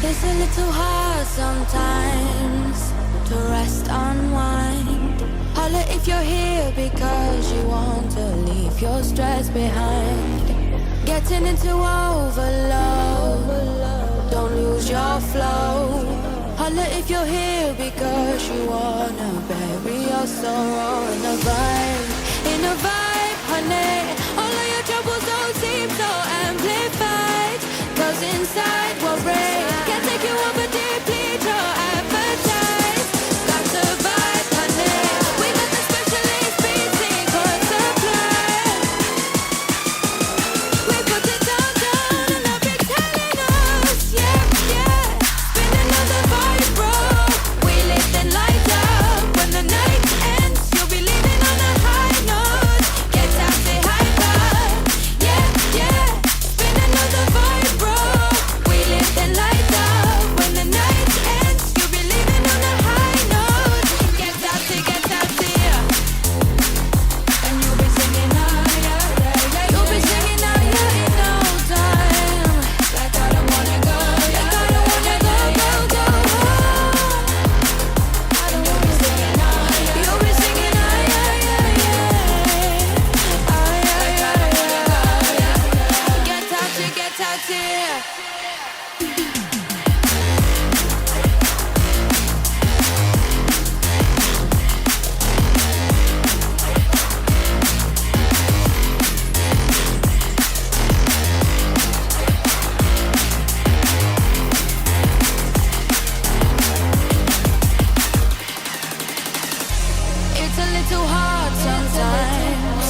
It's a little hard sometimes to rest, unwind. Holla if you're here because you want to leave your stress behind. Getting into overload, don't lose your flow. Holla if you're here because you wanna bury your sorrow in a vibe, honey. All of your troubles don't seem so amplified, 'cause inside we're brave. Can't take you over deeply, your appetite. Got to vibe, honey. We got the specialist beat secret supply. We put it down, and I'll be telling us, yeah, yeah. Spin another vibe, bro. We lift and light up. When the night ends, you'll be leaving on a high note. Get out the hyper, yeah, yeah. Spin another vibe, bro. We lift and light up. When the night ends, you'll be leaving on a high note. Get out the, and you'll be singing higher, yeah, yeah. You'll be singing higher in no time. Like I don't wanna go, like I don't wanna go, go, go home. I don't wanna be singing higher. You'll be singing higher, yeah, yeah. Higher, yeah, yeah. Get out here, get out here. It's a little hard sometimes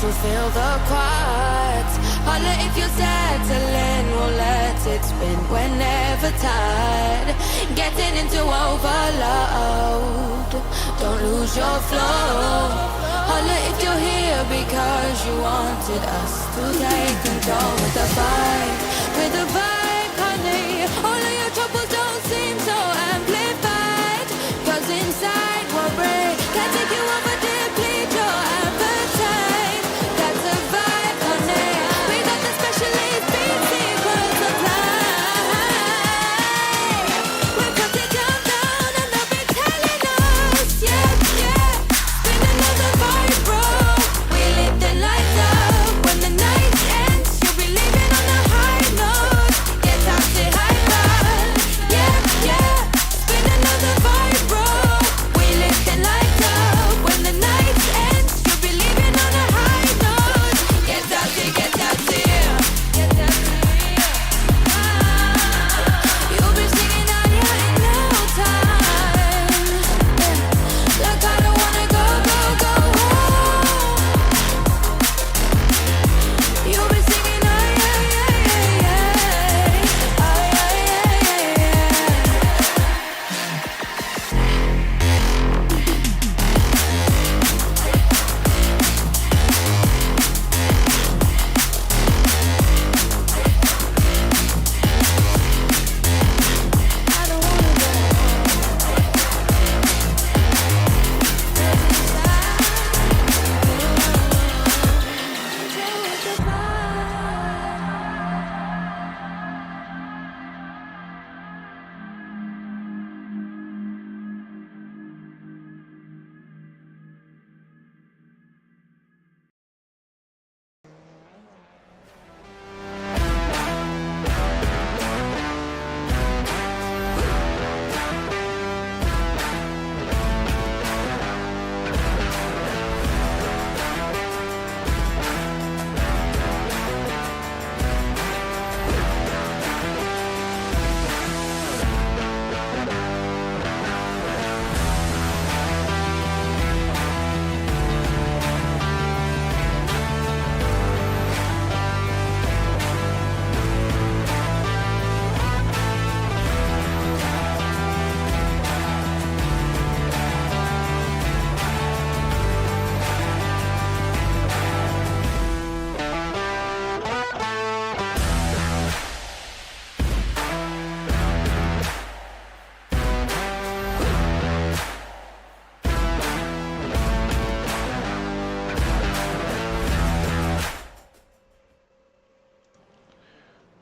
to feel the quiet. Holla if you're settling, we'll let it spin whenever tired. Getting into overload, don't lose your flow. Holla if you're here because you wanted us to take control with the vibe, honey. All of your troubles don't seem so amplified, 'cause inside we're brave. Can't take you over deeply, your appetite. That's a vibe, honey. We got the specialist beat secret supply. We put it down, and they'll be telling us, yeah, yeah. Spin another vibe, bro. We lift the lights up. When the night ends, you'll be leaving on a high note.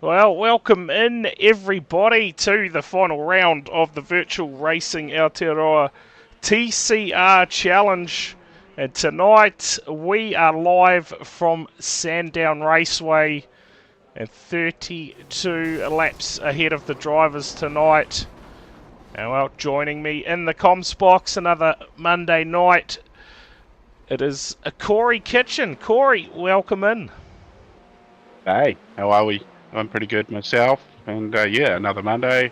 Well, welcome in everybody to the final round of the Virtual Racing Aotearoa TCR Challenge. And tonight we are live from Sandown Raceway and 32 laps ahead of the drivers tonight. And well, joining me in the comms box another Monday night, it is Corey Kitchen. Corey, welcome in. Hey, how are we? I'm pretty good myself. And yeah, another Monday,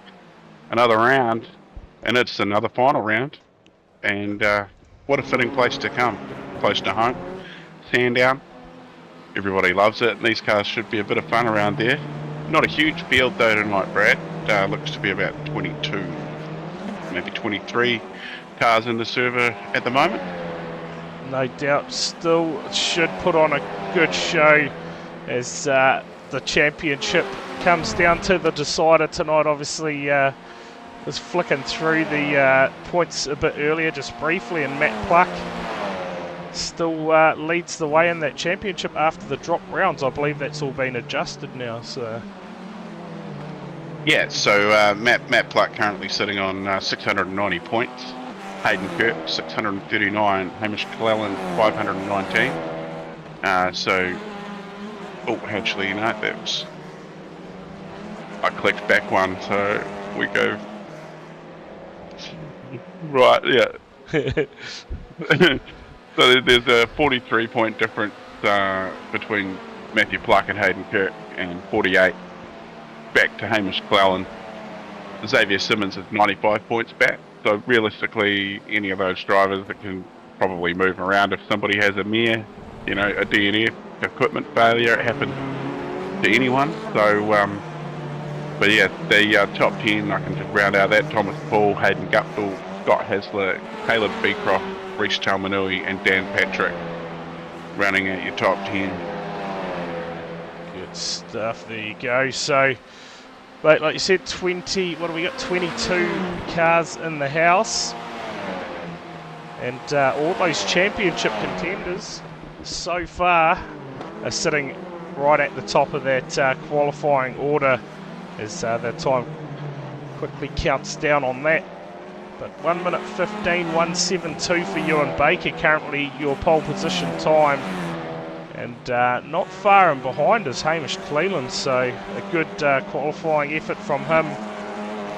another round, and it's another final round. And what a fitting place to come. Close to home, Sandown. Everybody loves it, and these cars should be a bit of fun around there. Not a huge field though tonight, Brad. Looks to be about 22, maybe 23 cars in the server at the moment. No doubt, still should put on a good show as the championship comes down to the decider tonight. Obviously, was flicking through the points a bit earlier, just briefly, and Matt Pluck still leads the way in that championship after the drop rounds. I believe that's all been adjusted now. So yeah, so Matt Pluck currently sitting on 690 points. Hayden Kirk 639, Hamish Clellan 519. Oh, actually, you know, that was... I clicked back one, so we go... Right, yeah. So there's a 43-point difference between Matthew Pluck and Hayden Kirk, and 48 back to Hamish Clellan. Xavier Simmons is 95 points back, so realistically, any of those drivers that can probably move around. If somebody has a mare, you know, a DNF, equipment failure, it happens to anyone. So, but yeah, the top 10, I can just round out that: Thomas Paul, Hayden Guptill, Scott Hasler, Caleb Beecroft, Reece Talmanui, and Dan Patrick, rounding out your top 10. good stuff. There you go. So, but like you said, 20. What do we got? 22 cars in the house, and all those championship contenders so far are sitting right at the top of that qualifying order as the time quickly counts down on that. But 1 minute 15, 172 for Ewan Baker, currently your pole position time. And not far in behind is Hamish Cleland, so a good qualifying effort from him.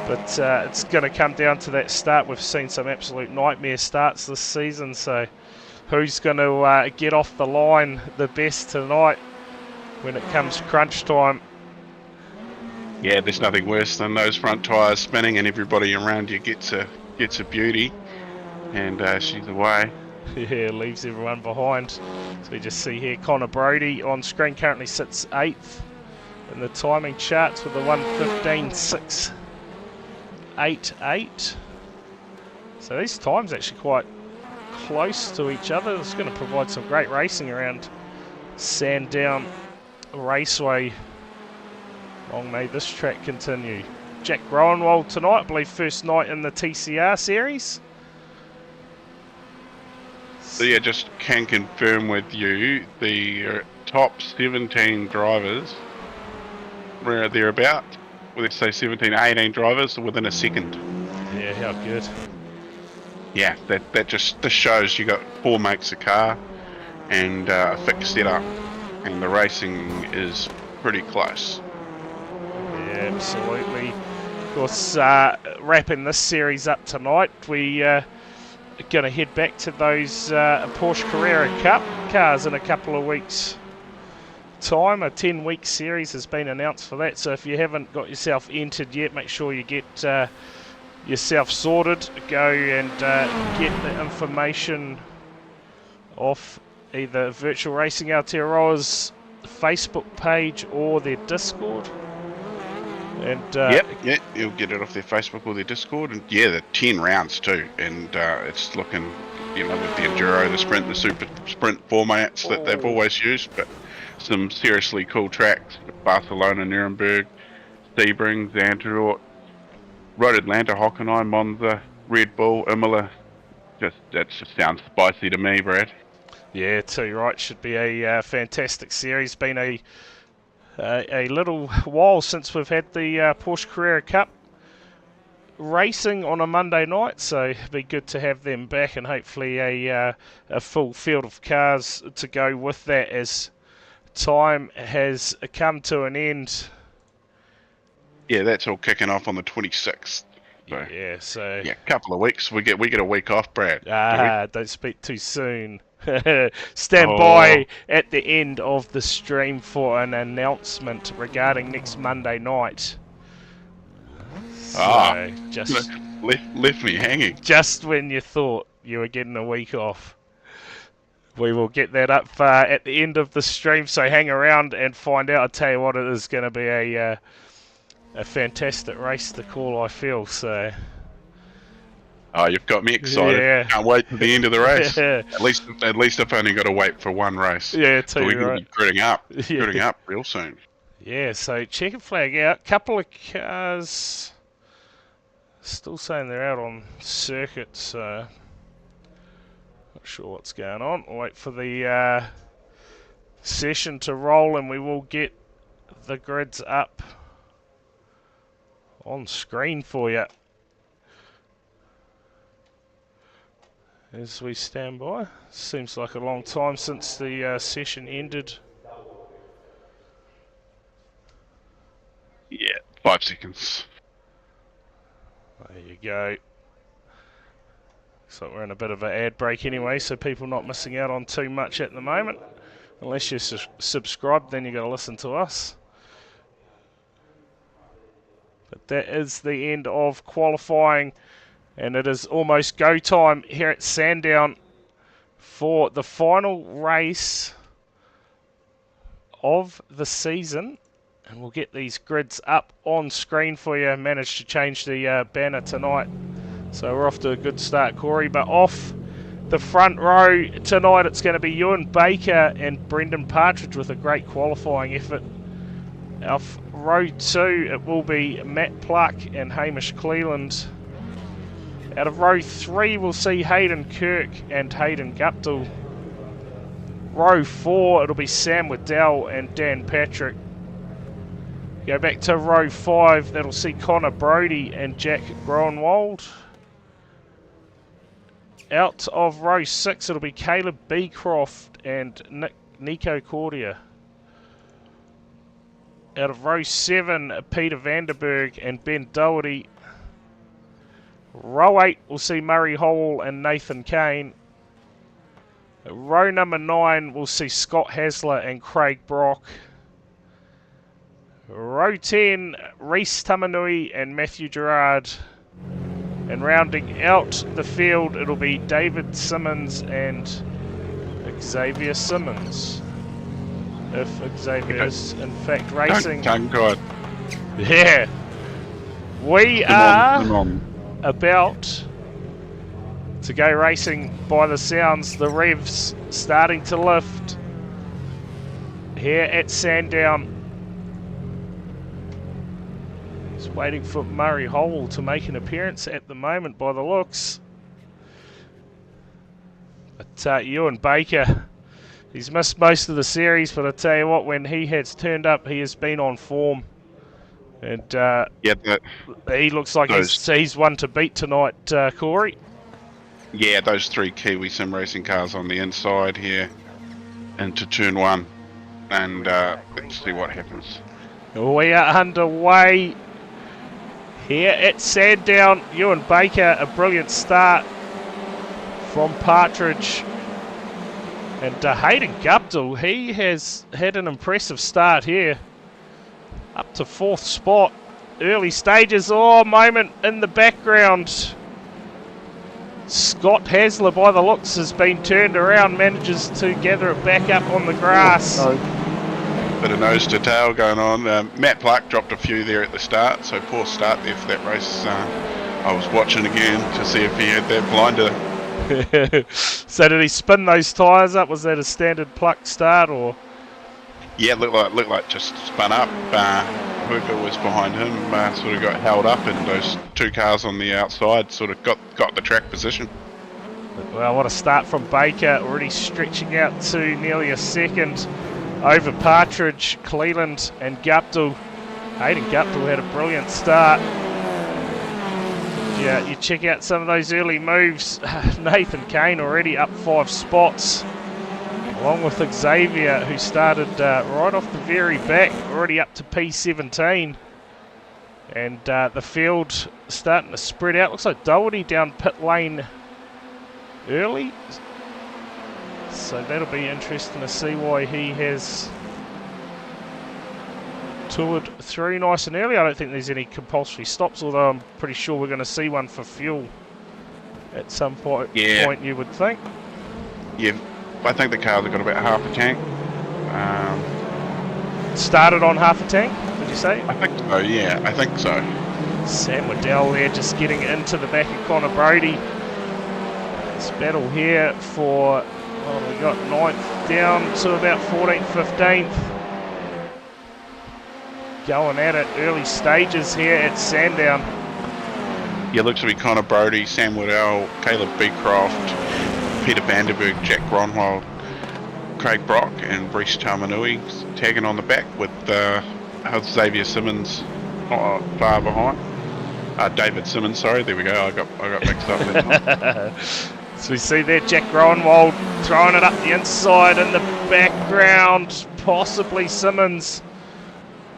But it's going to come down to that start. We've seen some absolute nightmare starts this season, so who's going to get off the line the best tonight when it comes crunch time? Yeah, there's nothing worse than those front tyres spinning and everybody around you gets a beauty, and she's away. Yeah, leaves everyone behind. So we just see here Connor Brodie on screen currently sits 8th in the timing charts with a 1:15.688. So these times actually quite close to each other. It's going to provide some great racing around Sandown Raceway. Long may this track continue. Jack Groenwald tonight, I believe first night in the TCR series. So yeah, just can confirm with you, the top 17 drivers, where they're about, let's say 17, 18 drivers within a second. Yeah, how good. Yeah, that just this shows you got 4 makes a car and a fixed setup, and the racing is pretty close. Yeah, absolutely. Of course, wrapping this series up tonight, we are going to head back to those Porsche Carrera Cup cars in a couple of weeks' time. A 10-week series has been announced for that, so if you haven't got yourself entered yet, make sure you get yourself sorted. Go and get the information off either Virtual Racing Aotearoa's Facebook page or their Discord. And yep, you'll get it off their Facebook or their Discord, and yeah, the 10 rounds too, and it's looking, you know, with the Enduro, the Sprint, the Super Sprint formats that they've always used, but some seriously cool tracks: Barcelona, Nuremberg, Sebring, Zandvoort, Road Atlanta, Hockenheim, Monza, Red Bull, Imola. That just sounds spicy to me, Brad. Yeah, too right. Should be a fantastic series. Been a a little while since we've had the Porsche Carrera Cup racing on a Monday night, so it'd be good to have them back, and hopefully a full field of cars to go with that, as time has come to an end. Yeah, that's all kicking off on the 26th. So, So yeah, a couple of weeks. We get a week off, Brad. don't speak too soon. Stand by at the end of the stream for an announcement regarding next Monday night. So just left me hanging. Just when you thought you were getting a week off, we will get that up at the end of the stream. So hang around and find out. I tell you what, it is going to be a fantastic race to call, I feel. So. Oh, you've got me excited. Yeah. Can't wait for the end of the race. At least I've only got to wait for one race. Yeah, so we're going to be gritting up. Yeah. Gritting up real soon. Yeah, so checkered flag out. Couple of cars still saying they're out on circuit, so not sure what's going on. We'll wait for the session to roll and we will get the grids up on screen for you. As we stand by. Seems like a long time since the session ended. Yeah, 5 seconds. There you go. Looks like we're in a bit of an ad break anyway, so people not missing out on too much at the moment. Unless you're subscribed, then you've got to listen to us. But that is the end of qualifying. And it is almost go time here at Sandown for the final race of the season. And we'll get these grids up on screen for you. Managed to change the banner tonight. So we're off to a good start, Corey. But off the front row tonight, it's going to be Ewan Baker and Brendan Partridge with a great qualifying effort. Off row 2, it will be Matt Pluck and Hamish Cleland. Out of row 3, we'll see Hayden Kirk and Hayden Guptill. Row 4, it'll be Sam Waddell and Dan Patrick. Go back to row 5, that'll see Connor Brody and Jack Groenwald. Out of row 6, it'll be Caleb Beecroft and Nico Cordia. Out of row 7, Peter Vanderberg and Ben Doherty. Row 8, we'll see Murray Howell and Nathan Kane. Row number 9, we'll see Scott Hasler and Craig Brock. Row 10, Reese Tamanui and Matthew Gerard. And rounding out the field, it'll be David Simmons and Xavier Simmons. If Xavier is in fact racing. God. Yeah. We Come on. About to go racing by the sounds. The revs starting to lift here at Sandown. Just waiting for Murray Howell to make an appearance at the moment by the looks. But Ewan Baker, he's missed most of the series, but I tell you what, when he has turned up, he has been on form. And he looks like he's one to beat tonight, Corey. Yeah, those 3 Kiwi Sim Racing cars on the inside here into turn 1. And let's see what happens. We are underway here at Sandown. Ewan Baker, a brilliant start from Partridge. And Hayden Guptill, he has had an impressive start here. Up to 4th spot. Early stages. Oh, moment in the background. Scott Hasler, by the looks, has been turned around. Manages to gather it back up on the grass. Bit of nose to tail going on. Matt Pluck dropped a few there at the start. So poor start there for that race. I was watching again to see if he had that blinder. So did he spin those tyres up? Was that a standard Pluck start or? Yeah, looked like just spun up. Whoever was behind him sort of got held up, and those 2 cars on the outside sort of got the track position. Well, what a start from Baker, already stretching out to nearly a second over Partridge, Cleland and Guptill. Hayden Guptill had a brilliant start. Yeah, you check out some of those early moves. Nathan Kane already up 5 spots, along with Xavier, who started right off the very back, already up to P17. And the field starting to spread out. Looks like Doherty down pit lane early. So that'll be interesting to see why he has toured through nice and early. I don't think there's any compulsory stops, although I'm pretty sure we're going to see one for fuel at some point, you would think. Yeah, I think the cars have got about half a tank. Started on half a tank, did you say? I think so, yeah, I think so. Sam Waddell there just getting into the back of Connor Brody. This battle here for, we got 9th down to about 14th, 15th. Going at it early stages here at Sandown. Yeah, looks to be Connor Brody, Sam Waddell, Caleb Beecroft, Peter Vanderberg, Jack Gronwald, Craig Brock and Reece Tamanui tagging on the back with Xavier Simmons not far behind. David Simmons, sorry, there we go, I got mixed up there. So we see there Jack Gronwald throwing it up the inside in the background, possibly Simmons.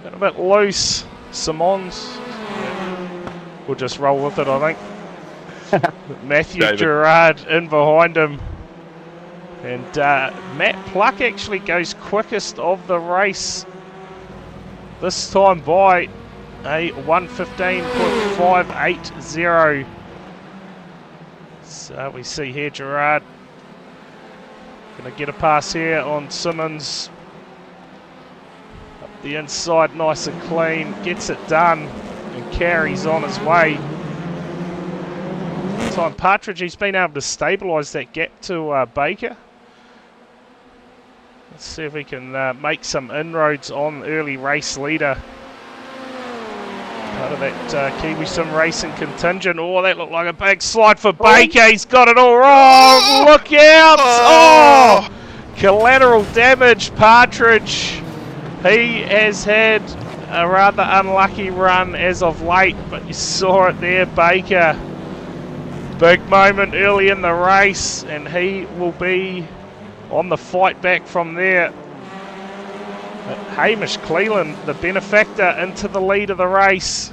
Got a bit loose. Simons. We'll just roll with it, I think. Matthew David Gerard in behind him. And Matt Pluck actually goes quickest of the race. This time by a 1:15.580. So we see here Gerard going to get a pass here on Simmons. Up the inside, nice and clean, gets it done and carries on his way. Time Partridge, he's been able to stabilise that gap to Baker. Let's see if we can make some inroads on early race leader. Part of that Kiwi Sim Racing contingent. Oh, that looked like a big slide for Baker. He's got it all wrong. Look out. Oh! Collateral damage, Partridge. He has had a rather unlucky run as of late, but you saw it there, Baker. Big moment early in the race, and he will be on the fight back from there. But Hamish Cleland, the benefactor, into the lead of the race,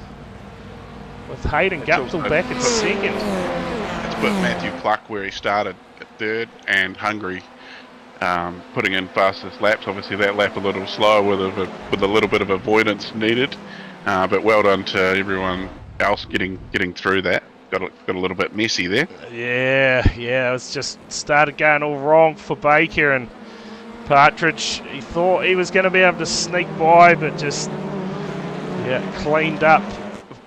with Hayden Guptill back in second. It's put Matthew Pluck where he started at third, and Hungary putting in fastest laps. Obviously that lap a little slower with a little bit of avoidance needed, but well done to everyone else getting through that. Got a little bit messy there. Yeah, it was just started going all wrong for Baker, and Partridge, he thought he was going to be able to sneak by, but just cleaned up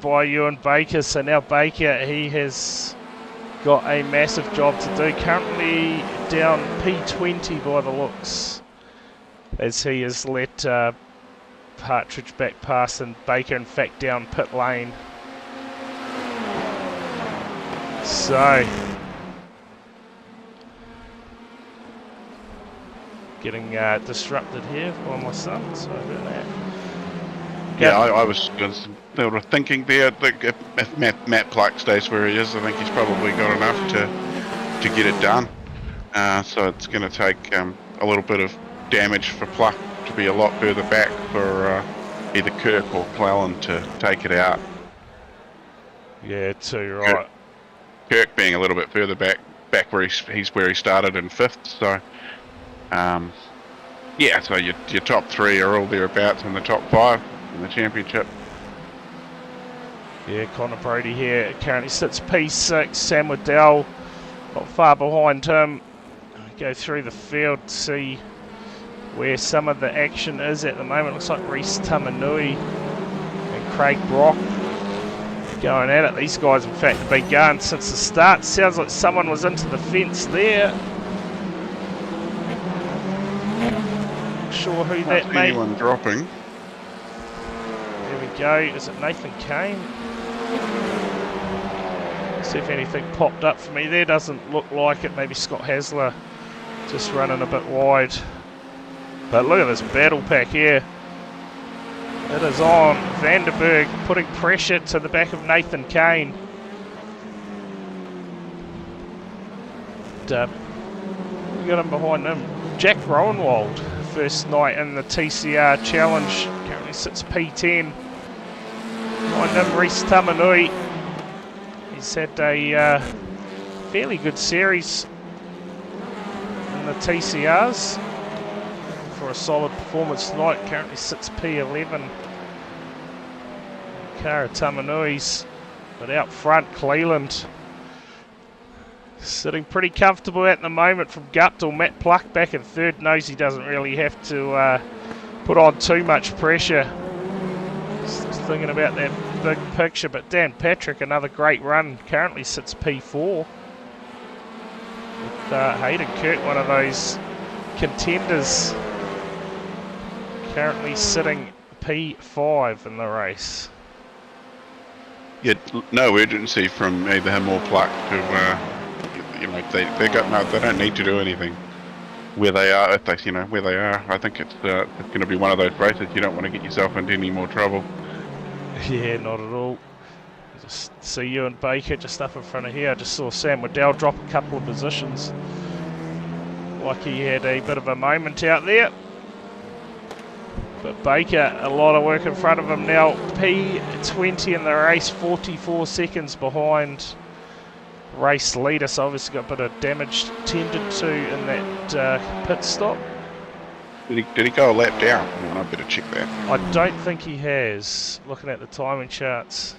by Ewan Baker. So now Baker, he has got a massive job to do. Currently down P20 by the looks, as he has let Partridge back past, and Baker in fact down pit lane. So getting disrupted here by my son. Sorry about that. Yeah, I was thinking there that if Matt Pluck stays where he is, I think he's probably got enough to get it done. So it's going to take a little bit of damage for Pluck to be a lot further back for either Kirk or Cleland to take it out. Yeah, too right. Kirk being a little bit further back where he's where he started in 5th. So so your top 3 are all thereabouts in the top 5 in the championship. Yeah, Connor Brody here currently sits P6. Sam Waddell not far behind him. Go through the field to see where some of the action is at the moment. Looks like Reece Tamanui and Craig Brock going at it. These guys, in fact, have been going since the start. Sounds like someone was into the fence there. Not sure who that may be. Anyone dropping? There we go. Is it Nathan Kane? See if anything popped up for me there. Doesn't look like it. Maybe Scott Hasler just running a bit wide. But look at this battle pack here. It is on. Vanderberg putting pressure to the back of Nathan Kane. We got him behind him. Jack Rowenwald, first night in the TCR Challenge, currently sits P10. Behind him, Reese Tamanui. He's had a fairly good series in the TCRs for a solid performance tonight. Currently sits P11. Kara Tamanui's, but out front, Cleland. Sitting pretty comfortable at the moment from Guptill. Matt Pluck back in third, knows he doesn't really have to put on too much pressure. Just thinking about that big picture, but Dan Patrick, another great run, currently sits P4. With Hayden Kirk, one of those contenders, currently sitting P5 in the race. Yeah, no urgency from either him or Pluck to, you know, they don't need to do anything. Where they are, if they, you know, where they are, I think it's going to be one of those races you don't want to get yourself into any more trouble. Yeah, not at all. Just see you and Baker just up in front of here. I just saw Sam Waddell drop a couple of positions. Like he had a bit of a moment out there. But Baker, a lot of work in front of him now. P20 in the race, 44 seconds behind race leader. So obviously got a bit of damage tended to in that pit stop. Did he go a lap down? I better check that. I don't think he has, looking at the timing charts.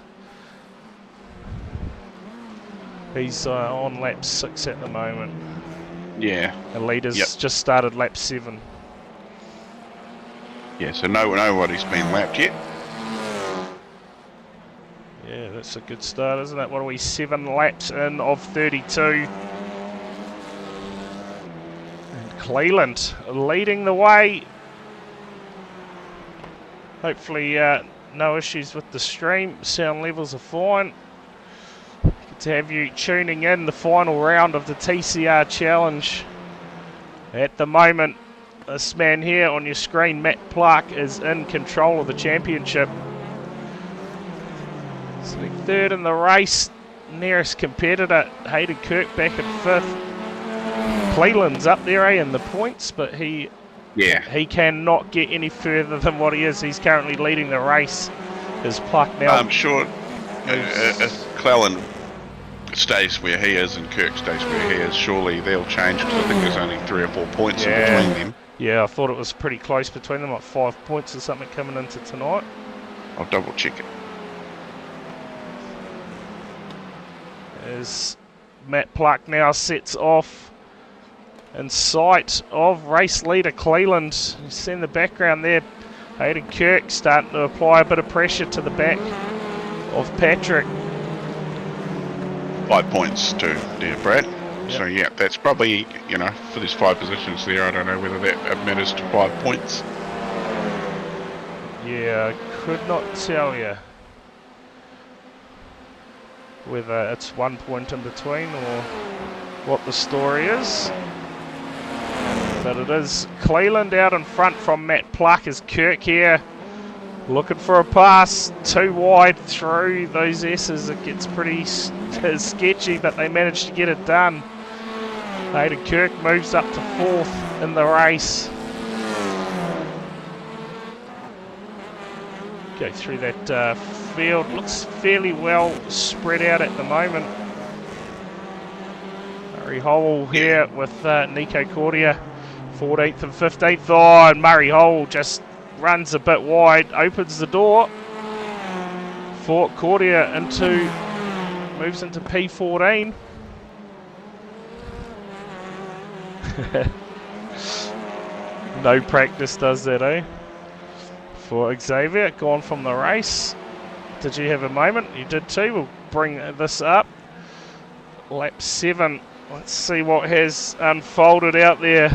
He's on lap 6 at the moment. Yeah. And leader's just started lap 7. Yeah, so nobody's been lapped yet. Yeah, that's a good start, isn't it? What are we, 7 laps in of 32? And Cleland leading the way. Hopefully no issues with the stream. Sound levels are fine. Good to have you tuning in the final round of the TCR Challenge. At the moment, this man here on your screen, Matt Pluck, is in control of the championship. Sitting third in the race, nearest competitor, Hayden Kirk back in 5th. Cleland's up there in the points, but he cannot get any further than what he is. He's currently leading the race. His Pluck now. I'm sure if Cleland stays where he is and Kirk stays where he is, surely they'll change, because I think there's only 3 or 4 points in between them. Yeah, I thought it was pretty close between them, like 5 points or something coming into tonight. I'll double check it. As Matt Pluck now sets off in sight of race leader Cleland. You see in the background there, Hayden Kirk starting to apply a bit of pressure to the back of Patrick. 5 points to dear Brad. Yep. So yeah, that's probably, you know, for these 5 positions there, I don't know whether that matters to 5 points. Yeah, I could not tell you whether it's 1 point in between or what the story is. But it is Cleland out in front from Matt Pluck as Kirk here looking for a pass, too wide through those S's. It gets pretty sketchy, but they managed to get it done. Hayden Kirk moves up to 4th in the race. Go through that field, looks fairly well spread out at the moment. Murray Howell here with Nico Cordia, 14th and 15th. Oh, and Murray Howell just runs a bit wide, opens the door for Cordia moves into P14. No practice does that, eh? For Xavier, gone from the race. Did you have a moment? You did too. We'll bring this up. Lap 7. Let's see what has unfolded out there.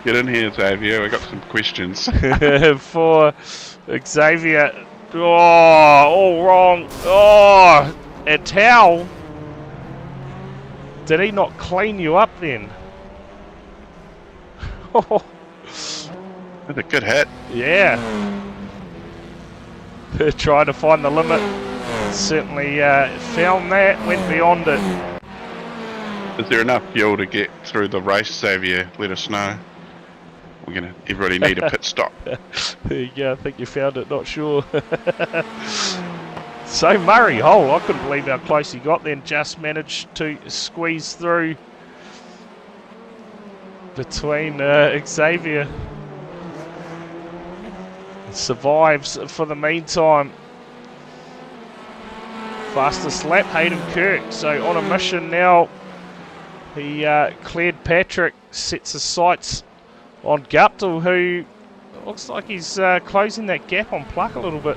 Get in here, Xavier. I got some questions. For Xavier. Oh, all wrong. Oh, and how? Did he not clean you up then? That's a good hit. Yeah. Trying to find the limit. Certainly found that, went beyond it. Is there enough fuel to get through the race, Xavier? Let us know. Everybody need a pit stop. There you go, I think you found it, not sure. So Murray Hole, I couldn't believe how close he got then, just managed to squeeze through between Xavier. Survives for the meantime. Fastest lap, Hayden Kirk, so on a mission now. He cleared Patrick, sets his sights on Guptill, who looks like he's closing that gap on Pluck a little bit.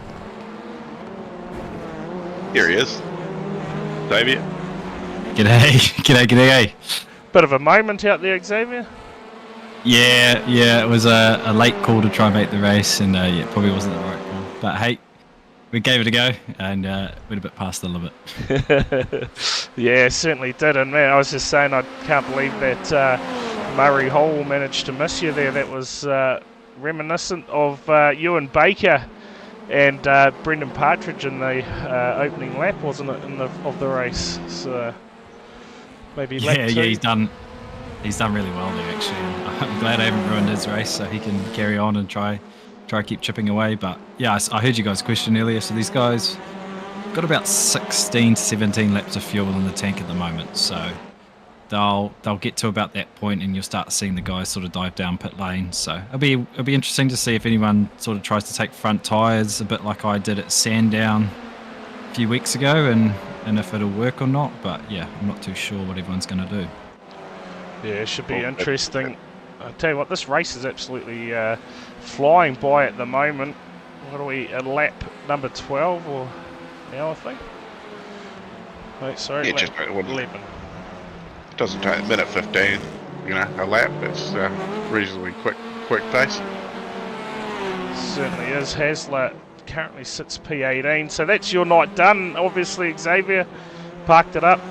Here he is. Xavier. G'day, g'day. Bit of a moment out there, Xavier. Yeah, it was a late call to try and make the race, and yeah, it probably wasn't the right call. But hey, we gave it a go, and went a bit past the limit. Yeah, certainly did. And man, I was just saying, I can't believe that Murray Hole managed to miss you there. That was reminiscent of Ewan Baker and Brendan Partridge in the opening lap, wasn't it, of the race? So maybe lap 2. Yeah, he's done really well there actually. I'm glad I haven't ruined his race, so he can carry on and try keep chipping away. But yeah, I heard you guys' question earlier. So these guys got about 16 to 17 laps of fuel in the tank at the moment. So they'll get to about that point, and you'll start seeing the guys sort of dive down pit lane. So it'll be interesting to see if anyone sort of tries to take front tyres, a bit like I did at Sandown a few weeks ago, and if it'll work or not. But yeah, I'm not too sure what everyone's going to do. Yeah, it should be interesting. I'll tell you what, this race is absolutely flying by at the moment. What are we, at lap number 12 or now, I think? Wait, sorry, Yeah, lap just 11. It doesn't take a minute 15, a lap. It's reasonably quick pace. Certainly is. Hasler currently sits P18, so that's your night done. Obviously, Xavier parked it up.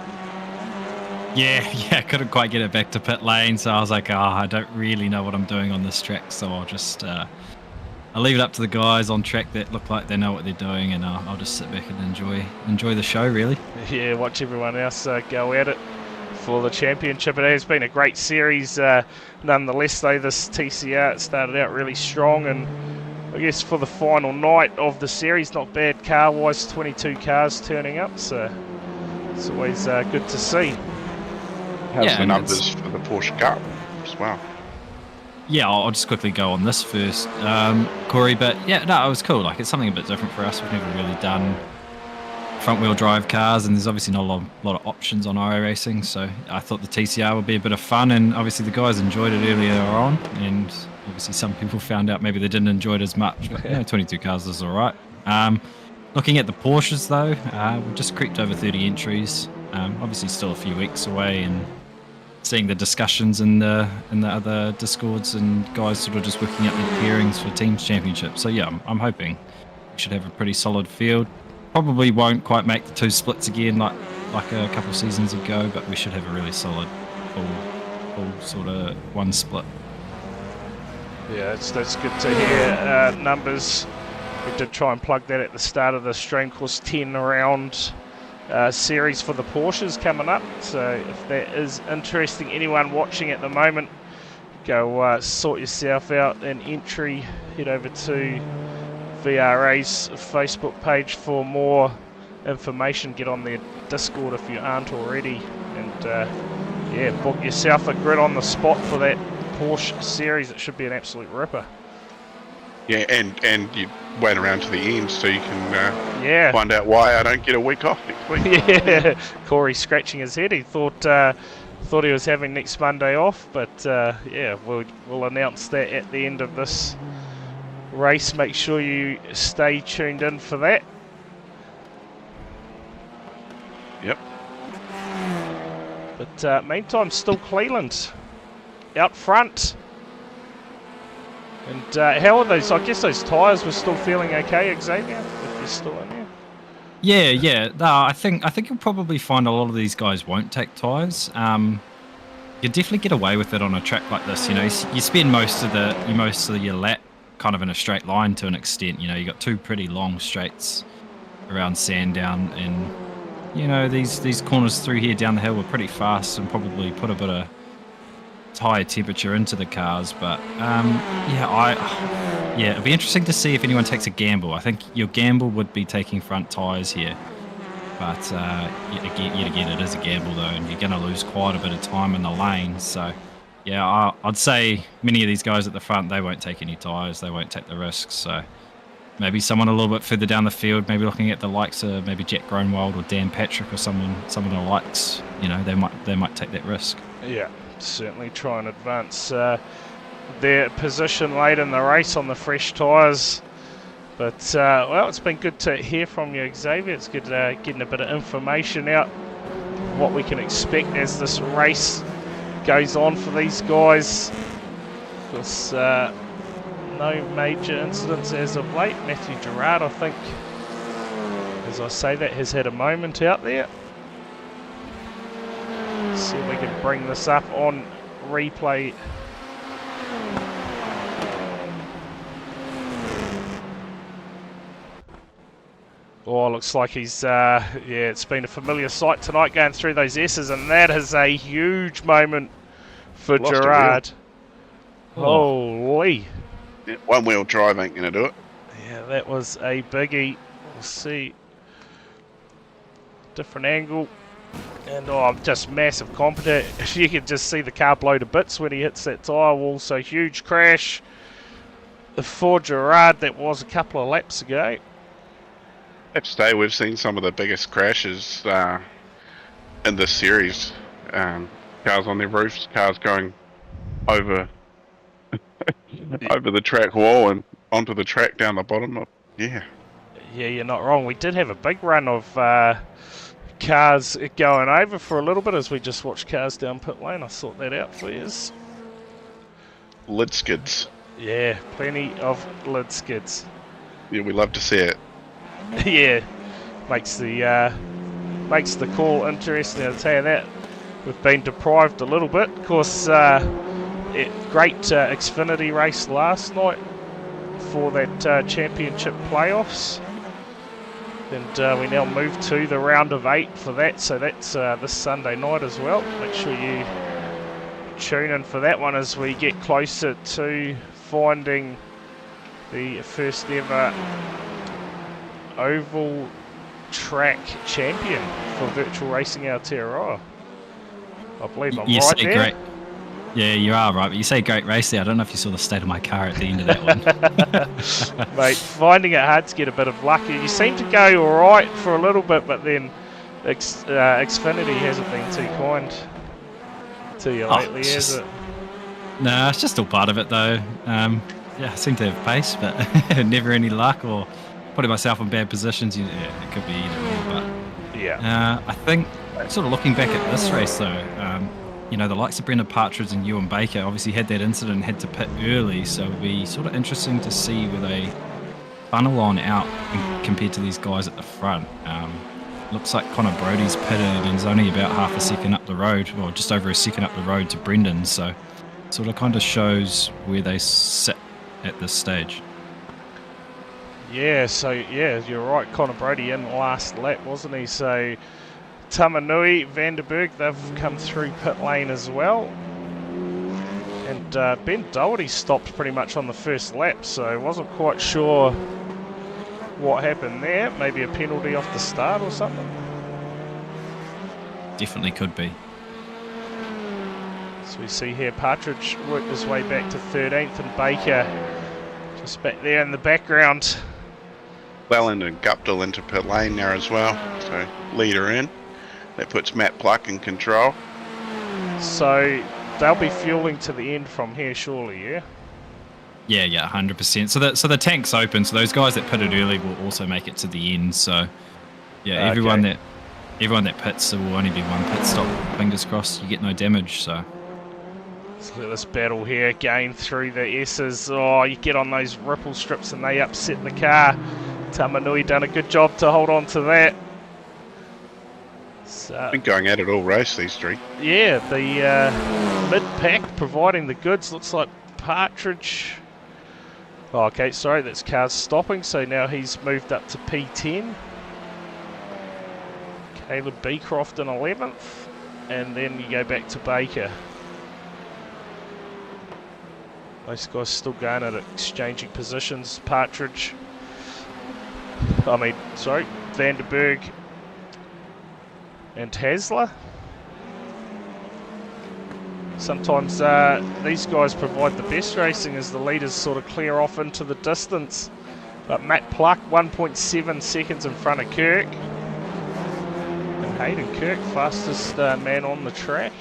Yeah, couldn't quite get it back to pit lane, so I was like, I don't really know what I'm doing on this track, so I'll just I'll leave it up to the guys on track that look like they know what they're doing, and I'll just sit back and enjoy the show, really. Yeah, watch everyone else go at it for the championship. It has been a great series, nonetheless, though. This TCR started out really strong, and I guess for the final night of the series, not bad car-wise, 22 cars turning up, so it's always good to see. How's the numbers for the Porsche Cup as well? Yeah, I'll just quickly go on this first, Corey. But yeah, no, it was cool. Like, it's something a bit different for us. We've never really done front-wheel drive cars, and there's obviously not a lot of options on iRacing. So I thought the TCR would be a bit of fun, and obviously the guys enjoyed it earlier on, and obviously some people found out maybe they didn't enjoy it as much. But 22 cars is all right. Looking at the Porsches though, we've just creeped over 30 entries. Obviously still a few weeks away, and seeing the discussions in the other discords and guys sort of just working out their pairings for teams championship. So yeah, I'm hoping we should have a pretty solid field. Probably won't quite make the 2 splits again like a couple of seasons ago, but we should have a really solid full sort of 1 split. Yeah, that's good to hear. Numbers, we did try and plug that at the start of the stream. Of course, 10 round series for the Porsches coming up, so if that is interesting, anyone watching at the moment, go sort yourself out an entry, head over to VRA's Facebook page for more information, get on their Discord if you aren't already, and yeah, book yourself a grid on the spot for that Porsche series. It should be an absolute ripper. Yeah, and you wait around to the end so you can find out why I don't get a week off next week. Yeah, Corey scratching his head. He thought he was having next Monday off, but yeah, we'll announce that at the end of this race. Make sure you stay tuned in for that. Yep. But meantime, still Cleland out front. And how are those? I guess those tyres were still feeling okay, Xavier, if you're still in there. Yeah. No, I think you'll probably find a lot of these guys won't take tyres. You definitely get away with it on a track like this. You spend most of your lap kind of in a straight line to an extent. You know, you got two pretty long straights around Sandown, and you know these corners through here down the hill were pretty fast and probably put a bit of higher temperature into the cars. But yeah, it'd be interesting to see if anyone takes a gamble. I think your gamble would be taking front tyres here. But yet again, it is a gamble though, and you're going to lose quite a bit of time in the lane. So, yeah, I'd say many of these guys at the front, they won't take any tyres, they won't take the risks. So, maybe someone a little bit further down the field, maybe looking at the likes of maybe Jack Gronwald or Dan Patrick or someone of the likes, you know, they might take that risk. Yeah, certainly try and advance their position late in the race on the fresh tyres. But, well, it's been good to hear from you, Xavier. It's good getting a bit of information out, what we can expect as this race goes on for these guys. Of course, no major incidents as of late. Matthew Gerard, I think, as I say that, has had a moment out there. Let's see if we can bring this up on replay. Oh, looks like he's, yeah, it's been a familiar sight tonight going through those S's, and that is a huge moment for Gerard. Holy. Yeah, one-wheel drive ain't going to do it. Yeah, that was a biggie. We'll see. Different angle. And, oh, just massive competitor. You can just see the car blow to bits when he hits that tyre wall, so huge crash for Gerard. That was a couple of laps ago. Today we've seen some of the biggest crashes in this series. Cars on their roofs, cars going over over the track wall and onto the track down the bottom. Yeah, you're not wrong. We did have a big run of cars going over for a little bit as we just watched cars down pit lane. I sort that out for you. Lid skids. Yeah, plenty of lid skids. Yeah, we love to see it. Yeah, makes the call interesting. I'll tell you that. We've been deprived a little bit. Of course, great Xfinity race last night for that championship playoffs. And we now move to the round of 8 for that. So that's this Sunday night as well. Make sure you tune in for that one as we get closer to finding the first ever oval track champion for Virtual Racing Aotearoa. I believe I'm right there. Great. Yeah, you are right, but you say great race there. I don't know if you saw the state of my car at the end of that one. Mate, finding it hard to get a bit of luck. You seem to go alright for a little bit, but then Xfinity hasn't been too kind to you lately, has it? No, it's just all part of it though. Yeah, I seem to have pace, but never any luck or putting myself in bad positions. Yeah, it could be either way, but yeah. I think sort of looking back at this race though, you know, the likes of Brendan Partridge and Ewan Baker obviously had that incident and had to pit early, so it'll be sort of interesting to see where they funnel on out compared to these guys at the front. Looks like Connor Brodie's pitted and is only about half a second up the road, or just over a second up the road to Brendan, so sort of kind of shows where they sit at this stage. Yeah, so yeah, you're right. Connor Brodie in the last lap, wasn't he? So Tamanui, Vanderberg, they've come through pit lane as well. And Ben Doherty stopped pretty much on the first lap, so I wasn't quite sure what happened there. Maybe a penalty off the start or something. Definitely could be. So we see here Partridge worked his way back to 13th and Baker just back there in the background. Welland and Guptill into pit lane there as well, so leader in. That puts Matt Pluck in control. So they'll be fueling to the end from here, surely, yeah? Yeah, 100%. So the tank's open, so those guys that pitted early will also make it to the end. So yeah, okay. everyone that pits, there will only be one pit stop. Fingers crossed, you get no damage. So let's look at this battle here again through the S's. Oh, you get on those ripple strips and they upset the car. Tamanui done a good job to hold on to that. I've been going at it all race, these three. Yeah, the mid-pack providing the goods. Looks like Partridge Oh, okay, sorry, that's cars stopping, so now he's moved up to P10. Caleb Beecroft in 11th, and then you go back to Baker. Those guys still going at it, exchanging positions. Partridge, Vanderberg and Hasler. Sometimes these guys provide the best racing as the leaders sort of clear off into the distance. But Matt Pluck, 1.7 seconds in front of Kirk. And Hayden Kirk, fastest man on the track.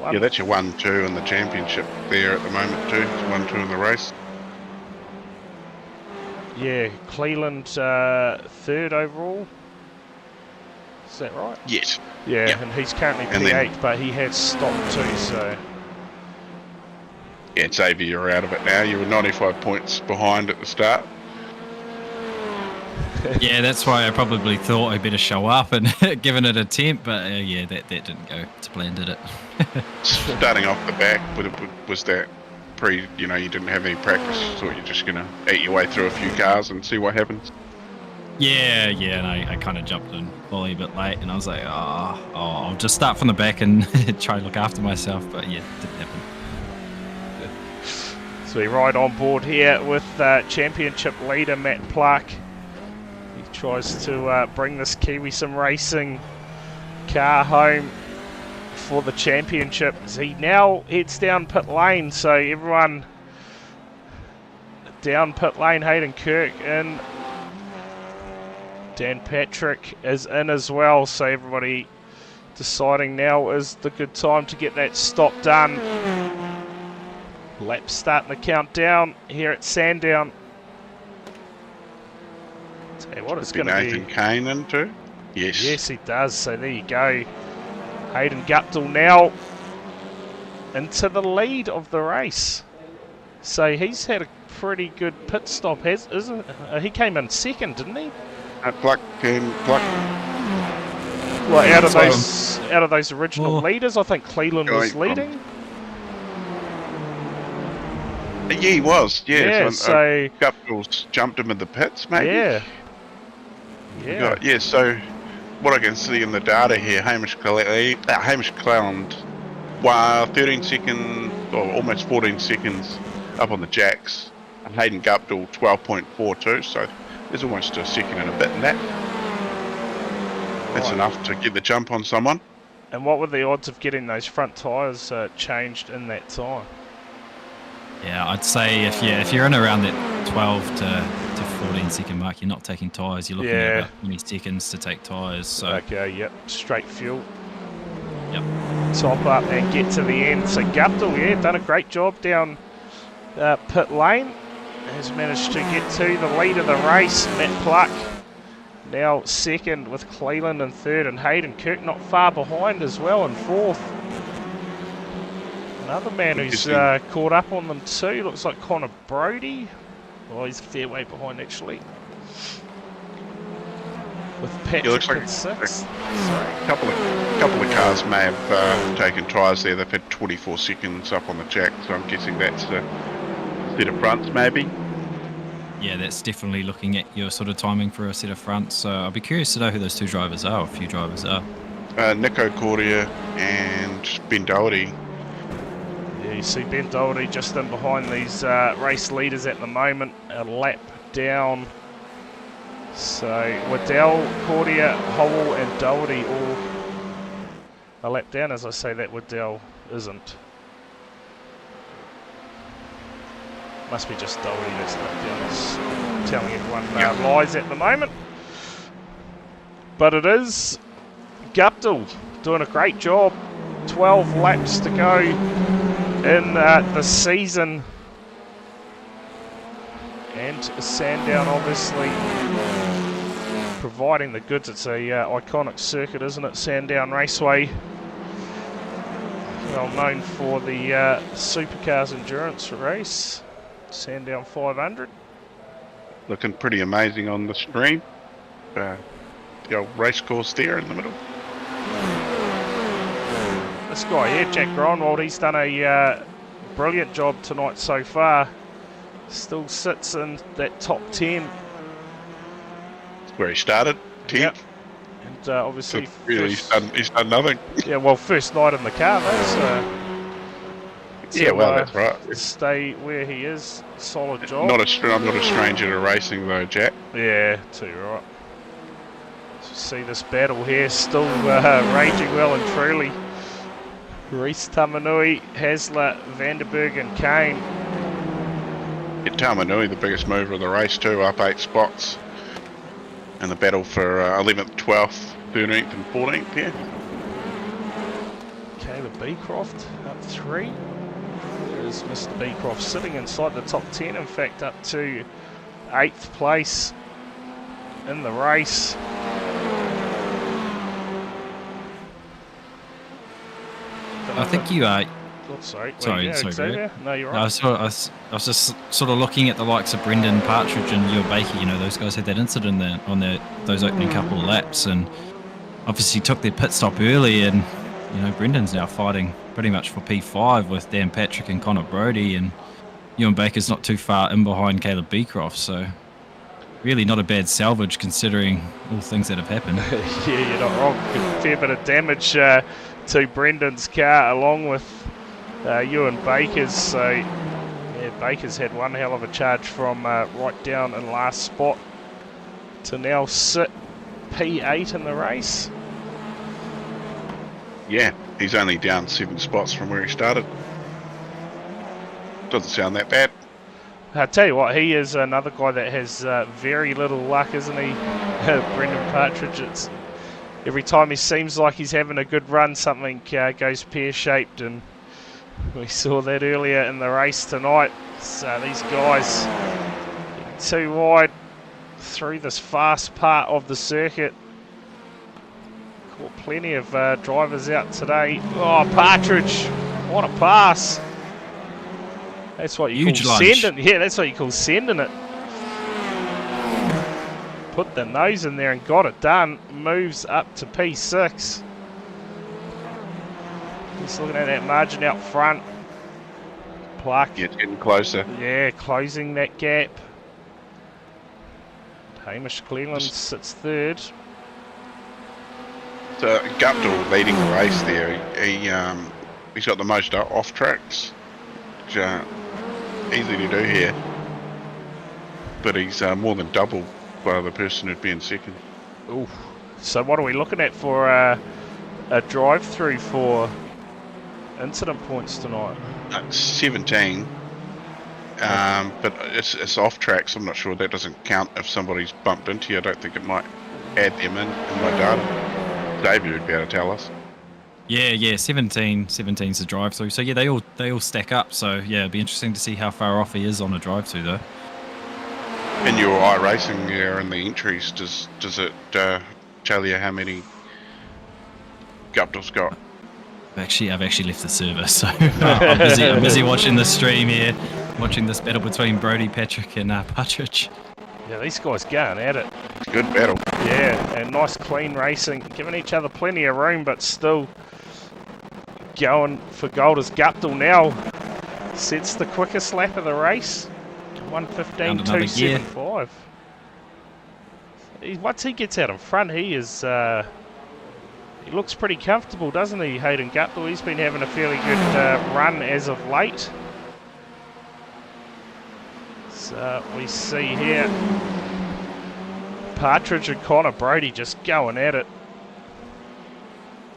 Yeah, that's your 1-2 in the championship there at the moment too. It's 1-2 in the race. Yeah, Cleland third overall. Is that right? Yes. Yeah, Yep. and he's currently And P8, then- but he has stopped too, so... Yeah, Xavier, you're out of it now. You were 95 points behind at the start. Yeah, that's why I probably thought I better show up and give it an attempt, but yeah, that didn't go to plan, did it? Starting off the back, was that you didn't have any practice, so you're just going to eat your way through a few cars and see what happens? Yeah, and I kind of jumped in probably a bit late, and I was like, I'll just start from the back and try to look after myself, but yeah, it didn't happen. So we ride on board here with championship leader Matt Pluck. He tries to bring this Kiwi Sim Racing car home for the championship. As he now heads down pit lane, so everyone down pit lane. Hayden Kirk in. Dan Patrick is in as well, so everybody deciding now is the good time to get that stop done. Lap starting the countdown here at Sandown. Tell you what, it's going to be... Nathan Kane in too? Yes. Yes, he does, so there you go. Hayden Guptill now into the lead of the race. So he's had a pretty good pit stop, isn't he? Came in second, didn't he? Pluck. Well, out of those original leaders, I think Cleland was Going leading. Yeah, he was. Yeah, so Guptill's jumped him in the pits, maybe. Yeah. So what I can see in the data here, Hamish Cleland, 13 seconds or almost 14 seconds up on the jacks, and Hayden Guptill 12.42. So there's almost a second and a bit in that. That's enough to get the jump on someone. And what were the odds of getting those front tyres changed in that time? Yeah, I'd say if you're in around that 12 to 14 second mark, you're not taking tyres. You're looking at about 20 seconds to take tyres. So okay, yep, straight fuel. Yep. Top up and get to the end. So Guptill, done a great job down pit lane. Has managed to get to the lead of the race. Matt Pluck now second with Cleland in third, and Hayden Kirk not far behind as well in fourth. Another man who's caught up on them too, looks like Connor Brody. Well, he's a fair way behind actually. With Patrick like at sixth. A couple of cars may have taken tyres there. They've had 24 seconds up on the jack, so I'm guessing that's a set of fronts maybe. Yeah, that's definitely looking at your sort of timing for a set of fronts. So I'll be curious to know who those two drivers are, or a few drivers are. Nico Cordia and Ben Doherty. Yeah, you see Ben Doherty just in behind these race leaders at the moment, a lap down. So Waddell, Cordia, Howell and Doherty all a lap down. As I say that, Waddell isn't. Must be just Doherty that's lap down. It's telling everyone lies at the moment. But it is Guptill doing a great job. 12 laps to go in the season, and Sandown obviously providing the goods. It's a iconic circuit, isn't it? Sandown Raceway, well known for the supercars endurance race, Sandown 500. Looking pretty amazing on the stream. The old race course there in the middle. This guy here, Jack Gronwald, he's done a brilliant job tonight so far. Still sits in that top 10. That's where he started, 10th. Yep. And obviously, So really, he's done nothing. yeah, well, first night in the car, though. So Yeah, well, that's right. Stay where he is. Solid job. I'm not a stranger to racing, though, Jack. Yeah, too right. So see this battle here still raging well and truly. Reese Tamanui, Hasler, Vanderberg and Kane. Yeah, Tamanui, the biggest mover of the race too, up 8 spots. And the battle for 11th, 12th, 13th and 14th, yeah. Caleb Beecroft up 3. There's Mr. Beecroft sitting inside the top 10, in fact up to 8th place in the race. I think you are. Oh, sorry, Sorry, Xavier. No, you're right. I was just sort of looking at the likes of Brendan Partridge and Ewan Baker. You know, those guys had that incident there on those opening couple of laps, and obviously took their pit stop early. And you know, Brendan's now fighting pretty much for P5 with Dan Patrick and Connor Brodie, and Ewan Baker's not too far in behind Caleb Beecroft. So really not a bad salvage considering all things that have happened. Yeah, you're not wrong. A fair bit of damage to Brendan's car along with Ewan Baker's. So yeah, Baker's had one hell of a charge from right down in last spot to now sit P8 in the race. Yeah, he's only down 7 spots from where he started. Doesn't sound that bad. I tell you what, he is another guy that has very little luck, isn't he? Brendan Partridge. It's every time he seems like he's having a good run, something goes pear-shaped, and we saw that earlier in the race tonight. So these guys getting too wide through this fast part of the circuit. Caught plenty of drivers out today. Oh, Partridge, what a pass! That's what you Huge call lunge. sending. Yeah, that's what you call sending it. Put the nose in there and got it done. Moves up to P6. Just looking at that margin out front. Pluck. Yeah, it's getting closer. Yeah, closing that gap. Hamish Cleveland sits third. So Guptill leading the race there. He's got the most off tracks. Which, easy to do here, but he's more than double by the person who'd be in second. Ooh. So what are we looking at for a drive-through for incident points tonight? 17, but it's off tracks. I'm not sure that doesn't count if somebody's bumped into you. I don't think it might add them in my data. Xavier would be able to tell us. Yeah, 17's the drive through. So yeah, they all stack up. So yeah, it'd be interesting to see how far off he is on a drive through though. In your iRacing there in the entries, does it tell you how many Guptill's got? I've actually left the server, so I'm busy watching the stream here, watching this battle between Brodie, Patrick, and Partridge. Yeah, these guys going at it. It's a good battle. Yeah, and nice clean racing, giving each other plenty of room, but still going for gold as Guptill now sets the quickest lap of the race. 1:15.275. Once he gets out in front, he is he looks pretty comfortable, doesn't he, Hayden Guptill? He's been having a fairly good run as of late. So we see here Partridge and Connor Brodie just going at it.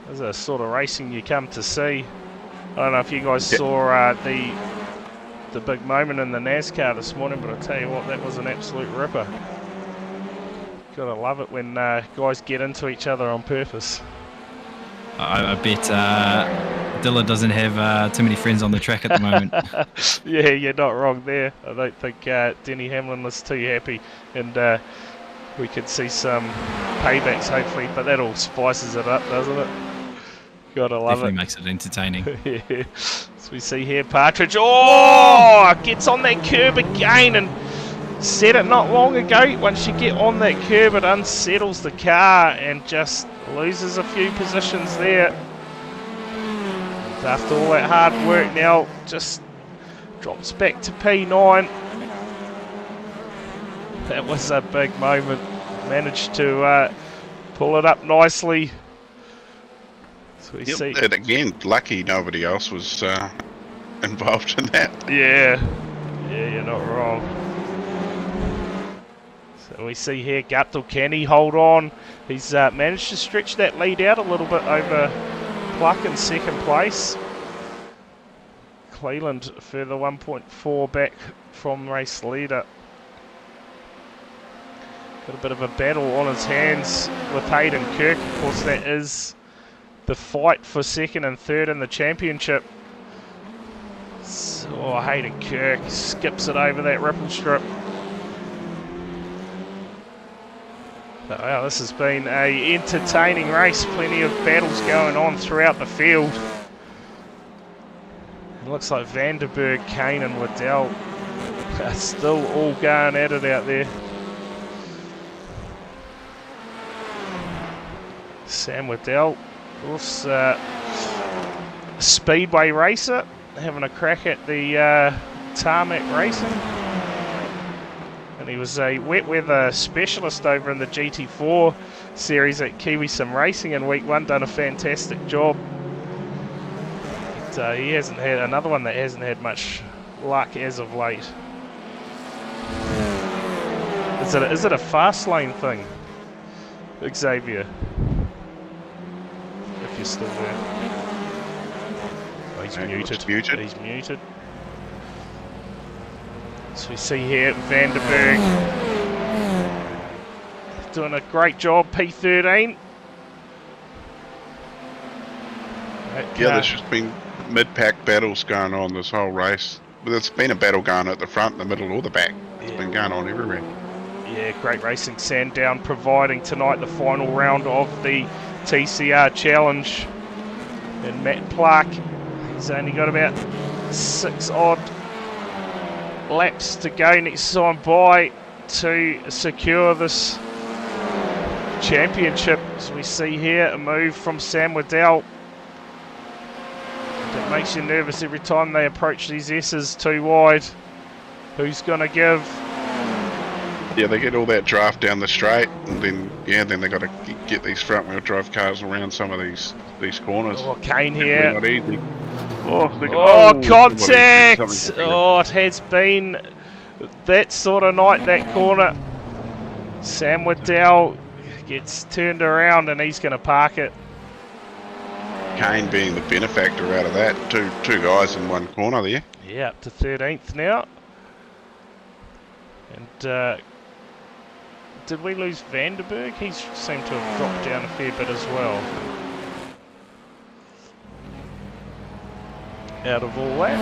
This is the sort of racing you come to see. I don't know if you guys saw the big moment in the NASCAR this morning, but I tell you what, that was an absolute ripper. Gotta love it when guys get into each other on purpose. I bet Dilla doesn't have too many friends on the track at the moment. Yeah, you're not wrong there. I don't think Denny Hamlin was too happy, and we could see some paybacks hopefully, but that all spices it up, doesn't it? Gotta love Definitely it. makes it entertaining. Yeah. So we see here Partridge, oh, gets on that curb again, and said it not long ago, once you get on that curb it unsettles the car and just loses a few positions there. And after all that hard work now, just Drops back to P9. That was a big moment. Managed to pull it up nicely. So we see. And again, lucky nobody else was involved in that. Yeah, you're not wrong. So we see here Guttel, can he hold on? He's managed to stretch that lead out a little bit over Pluck in second place. Cleland further 1.4 back from race leader. Got a bit of a battle on his hands with Hayden Kirk. Of course, that is the fight for second and third in the championship. So, Hayden Kirk skips it over that ripple strip. But, wow, this has been a entertaining race. Plenty of battles going on throughout the field. It looks like Vanderberg, Kane and Waddell are still all going at it out there. Sam Waddell, of course, speedway racer, having a crack at the tarmac racing. And he was a wet weather specialist over in the GT4 series at Kiwi Sim Racing in week 1, done a fantastic job. But he hasn't had another one that hasn't had much luck as of late. Is it a fast lane thing, Xavier? If you're still there. Oh, he's muted. He's muted. So we see here Vanderberg doing a great job, P13. Yeah, there's just been mid-pack battles going on this whole race. But it's been a battle going at the front, the middle, or the back. It's been going on everywhere. Yeah, great racing. Sandown providing tonight the final round of the TCR Challenge. And Matt Clark, he's only got about 6 odd laps to go next time by to secure this championship. As we see here, a move from Sam Waddell. It makes you nervous every time they approach these S's too wide. Who's going to give? Yeah, they get all that draft down the straight, and then they got to get these front-wheel drive cars around some of these corners. Oh, Kane here. Not easy. Contact! Oh, it has been that sort of night, that corner. Sam Waddell gets turned around and he's going to park it. Kane being the benefactor out of that. Two guys in one corner there. Yeah, up to 13th now. And did we lose Vanderberg? He seemed to have dropped down a fair bit as well. Out of all that.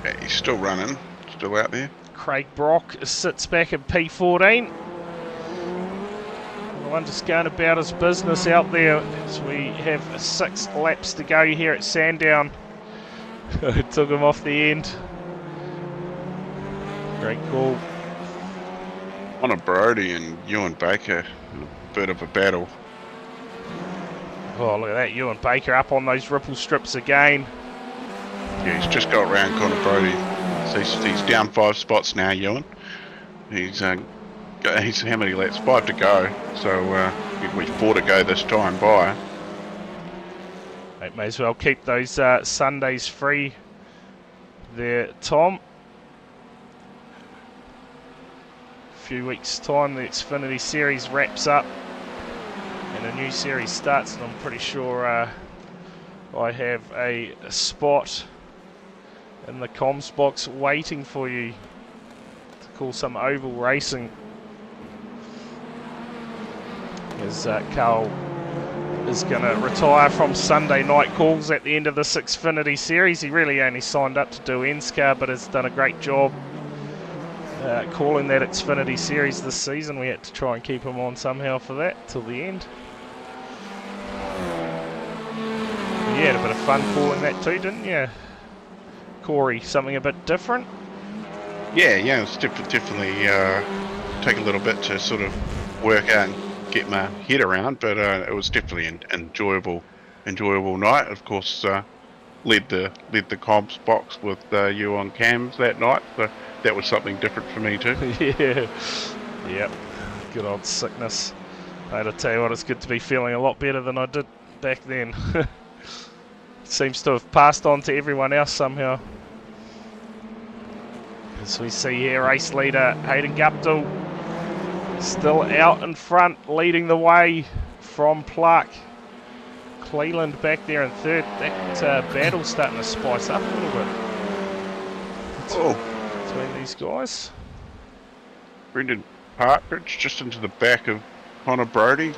Yeah, he's still running, still out there. Craig Brock sits back at P14. The one just going about his business out there. So we have 6 laps to go here at Sandown. It took him off the end. Great call. Connor Brody and Ewan Baker, a bit of a battle. Oh, look at that. Ewan Baker up on those ripple strips again. Yeah, he's just got around Connor Brody. So he's down 5 spots now, Ewan. He's how many laps? 5 to go. So we've 4 to go this time by. May as well keep those Sundays free there, Tom. A few weeks' time, the Xfinity Series wraps up and a new series starts, and I'm pretty sure I have a spot in the comms box waiting for you to call some oval racing. As Carl is going to retire from Sunday night calls at the end of this Xfinity Series. He really only signed up to do NSCAR, but has done a great job calling that Xfinity Series this season. We had to try and keep him on somehow for that till the end. You had a bit of fun calling that too, didn't you, Corey? Something a bit different? Yeah, it's definitely take a little bit to sort of work out and get my head around, but it was definitely an enjoyable night. Of course, led the comps box with you on cams that night, so that was something different for me too. Yeah. Yep. Good old sickness. Mate, I tell you what, it's good to be feeling a lot better than I did back then. Seems to have passed on to everyone else somehow. As we see here, race leader Hayden Guptill still out in front, leading the way from Pluck. Cleland back there in third. That battle's starting to spice up a little bit between these guys. Brendan Partridge just into the back of Connor Brody,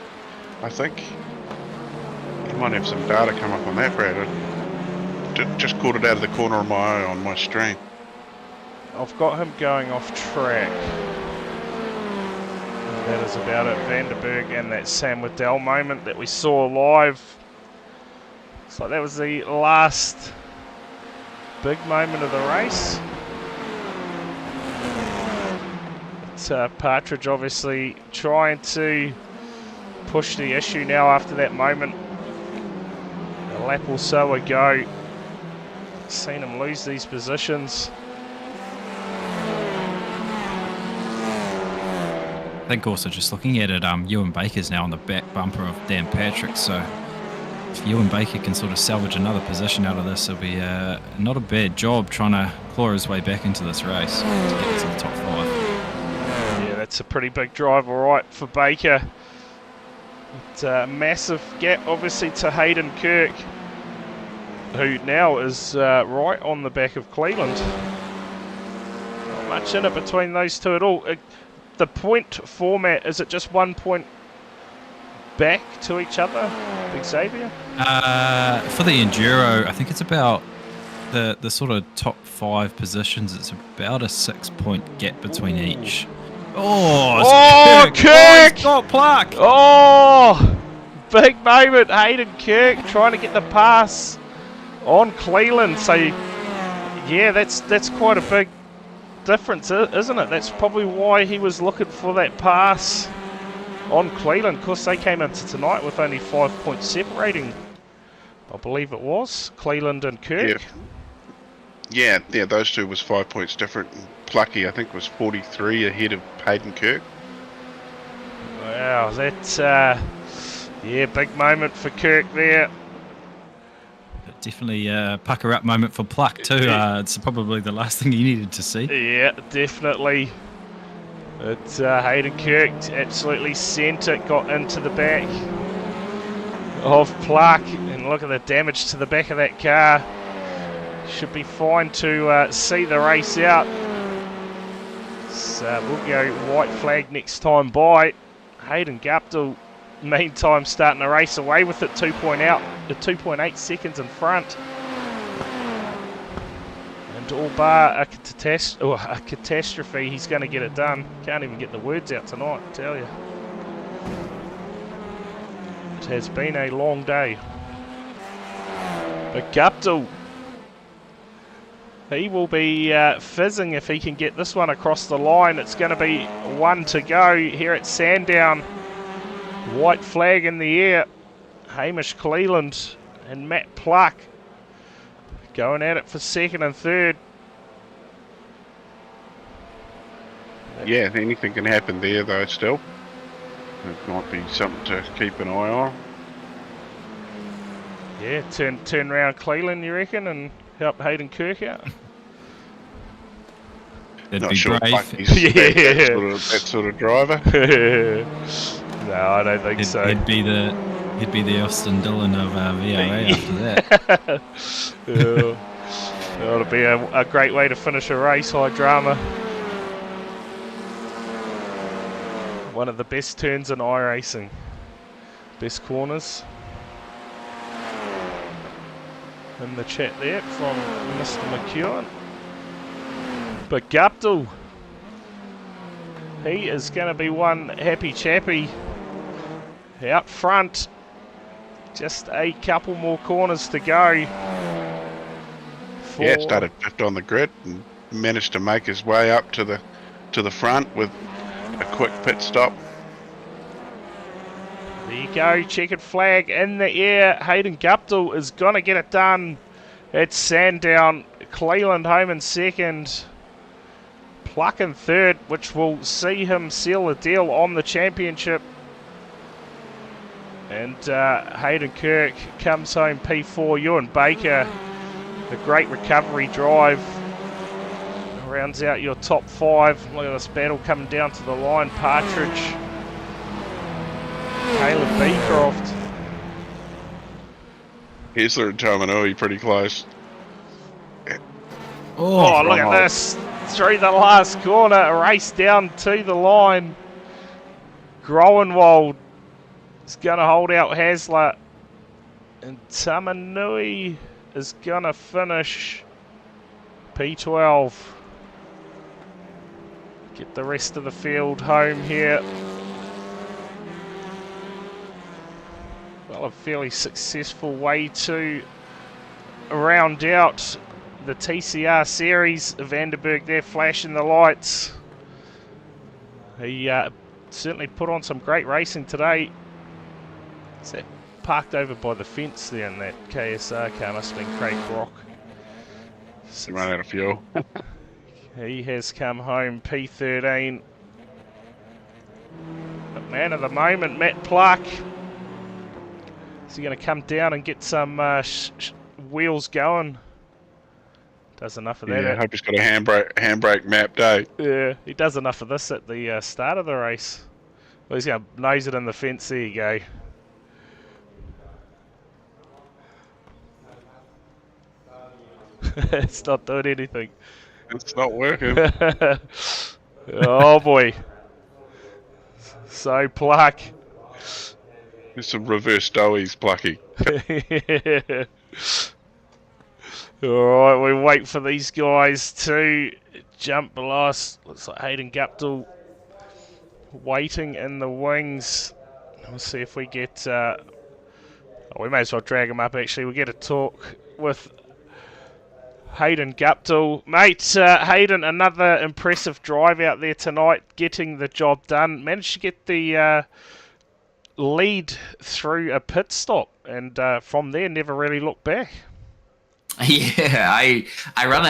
I think. You might have some data come up on that, Brad. I just caught it out of the corner of my eye on my stream. I've got him going off track. That is about it. Vanderberg and that Sam Waddell moment that we saw live. Looks like that was the last big moment of the race. But, Partridge obviously trying to push the issue now after that moment. A lap or so ago. Seen him lose these positions. I think also just looking at it, Ewan Baker's now on the back bumper of Dan Patrick, so if Ewan Baker can sort of salvage another position out of this, it'll be not a bad job trying to claw his way back into this race to get to the top 5. Yeah, that's a pretty big drive, all right, for Baker. It's a massive gap, obviously, to Hayden Kirk, who now is right on the back of Cleveland. Not much in it between those two at all. The point format, is it just 1 point back to each other, Xavier? For the Enduro, I think it's about the sort of top 5 positions. It's about a 6-point gap between each. Oh, Kirk! Oh, he's got Pluck! Oh, big moment. Hayden Kirk trying to get the pass on Cleland. So, yeah, that's quite a big difference, isn't it? That's probably why he was looking for that pass on Cleland. Of course, they came into tonight with only 5 points separating, I believe it was, Cleland and Kirk. Yeah, those two was 5 points different. Plucky, I think, was 43 ahead of Hayden Kirk. Wow, that's big moment for Kirk there. Definitely a pucker up moment for Pluck too. It's probably the last thing he needed to see. Yeah, definitely. It's Hayden Kirk absolutely sent it, got into the back of Pluck, and look at the damage to the back of that car. Should be fine to see the race out. So we'll go white flag next time by. Hayden Guptill, meantime, starting to race away with it, 2.8 seconds in front. And all bar a catastrophe, he's going to get it done. Can't even get the words out tonight, I tell you. It has been a long day. But Guptill, he will be fizzing if he can get this one across the line. It's going to be one to go here at Sandown. White flag in the air. Hamish Cleland and Matt Pluck going at it for second and third. Yeah, anything can happen there though still. It might be something to keep an eye on. Yeah, turn around Cleland, you reckon, and help Hayden Kirk out? It'd Not be sure brave. Plucky's that sort of driver. No, I don't think so. He'd be the Austin Dillon of VRA after that. It'll be a great way to finish a race, high drama. One of the best turns in iRacing. Best corners. In the chat there from Mr. McEwen. But Guptill, he is going to be one happy chappy out front. Just a couple more corners to go. Yeah, started fifth on the grid and managed to make his way up to the front with a quick pit stop. There you go, checkered flag in the air. Hayden Guptill is going to get it done. It's Sandown, Cleland home in second, Pluck in third, which will see him seal a deal on the championship. And Hayden Kirk comes home P4. Ewan Baker, a great recovery drive, rounds out your top 5. Look at this battle coming down to the line. Partridge, Caleb Beecroft. Hessler and Tamanui pretty close. Oh, look at this. Through the last corner, a race down to the line. Groenwald is going to hold out Hasler. And Tamanui is going to finish P12. Get the rest of the field home here. Well, a fairly successful way to round out the TCR series. Vanderberg there flashing the lights. He certainly put on some great racing today. Is that parked over by the fence there in that KSR car? Must have been Craig Brock. He ran out of fuel. He has come home P13. The man of the moment, Matt Pluck. Is he going to come down and get some wheels going? Does enough of that. Yeah, I hope he's got a handbrake mapped, eh? Yeah, he does enough of this at the start of the race. Well, he's going to nose it in the fence. There you go. It's not doing anything. It's not working. Oh boy. So Pluck. There's some reverse doughies, Plucky. Yeah. Alright, we wait for these guys to jump below us. Looks like Hayden Guptill waiting in the wings. We'll see if we get... we may as well drag him up actually. We'll get a talk with Hayden Guptill. Mate, Hayden, another impressive drive out there tonight, getting the job done. Managed to get the lead through a pit stop, and from there never really looked back. Yeah, I run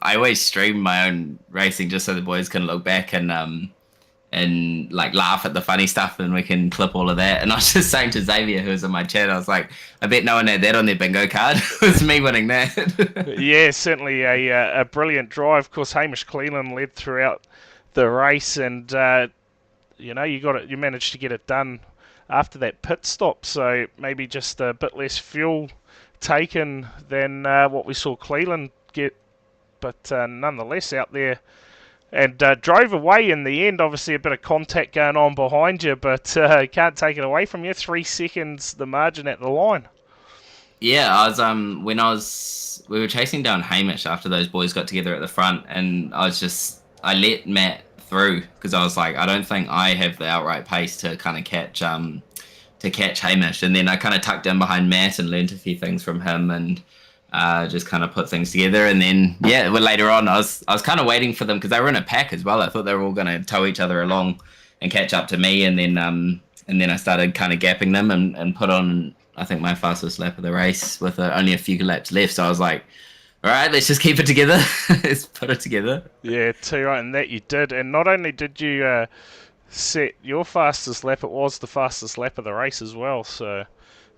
I always stream my own racing just so the boys can look back and like laugh at the funny stuff, and we can clip all of that. And I was just saying to Xavier, who was in my chat, I was like, I bet no one had that on their bingo card. It was me winning that. Yeah, certainly a brilliant drive. Of course, Hamish Cleland led throughout the race, and you know, you managed to get it done after that pit stop. So maybe just a bit less fuel taken than what we saw Cleland get, but nonetheless out there. And drove away in the end. Obviously a bit of contact going on behind you, but can't take it away from you. 3 seconds the margin at the line. Yeah, I was we were chasing down Hamish after those boys got together at the front, and I let Matt through because I was like, I don't think I have the outright pace to kind of catch Hamish. And then I kind of tucked in behind Matt and learned a few things from him, and just kind of put things together. And then later on I was kind of waiting for them because they were in a pack as well. I thought they were all going to tow each other along and catch up to me, and then I started kind of gapping them and put on, I think, my fastest lap of the race with only a few laps left. So I was like, all right, let's just keep it together. Let's put it together. Yeah, too right, and that you did. And not only did you set your fastest lap, it was the fastest lap of the race as well. So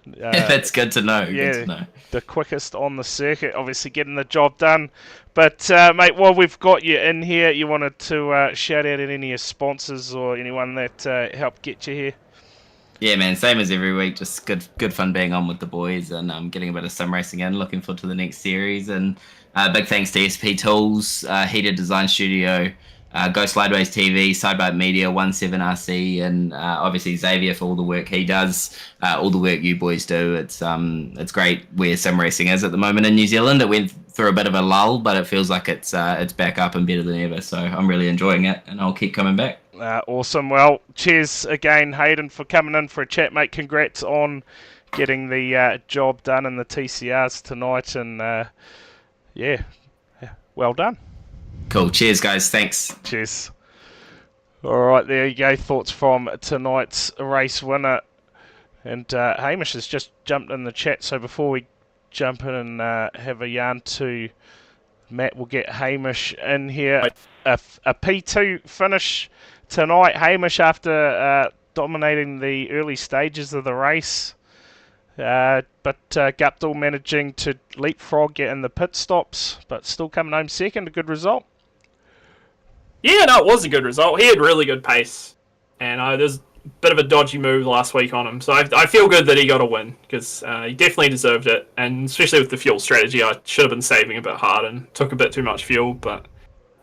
that's good to know. Yeah, good to know. The quickest on the circuit, obviously getting the job done. But mate, while we've got you in here, you wanted to shout out at any of your sponsors or anyone that helped get you here? Yeah, man, same as every week. Just good fun being on with the boys and getting a bit of sim racing in. Looking forward to the next series. And big thanks to SP Tools, Heated Design Studio, Go Slideways TV, Sidebite Media, 17RC, and obviously Xavier for all the work he does, all the work you boys do. It's great where sim racing is at the moment in New Zealand. It went through a bit of a lull, but it feels like it's back up and better than ever. So I'm really enjoying it, and I'll keep coming back. Awesome. Well, cheers again, Hayden, for coming in for a chat, mate. Congrats on getting the job done in the TCRs tonight, and well done. Cool. Cheers, guys. Thanks. Cheers. All right, there you go. Thoughts from tonight's race winner. And Hamish has just jumped in the chat, so before we jump in and have a yarn to Matt. We'll get Hamish in here. A P2 finish tonight, Hamish, after dominating the early stages of the race. But Guptill managing to leapfrog, get in the pit stops, but still coming home second. A good result. Yeah, no, it was a good result. He had really good pace, and there's a bit of a dodgy move last week on him. So I feel good that he got a win, because he definitely deserved it, and especially with the fuel strategy, I should have been saving a bit hard and took a bit too much fuel. But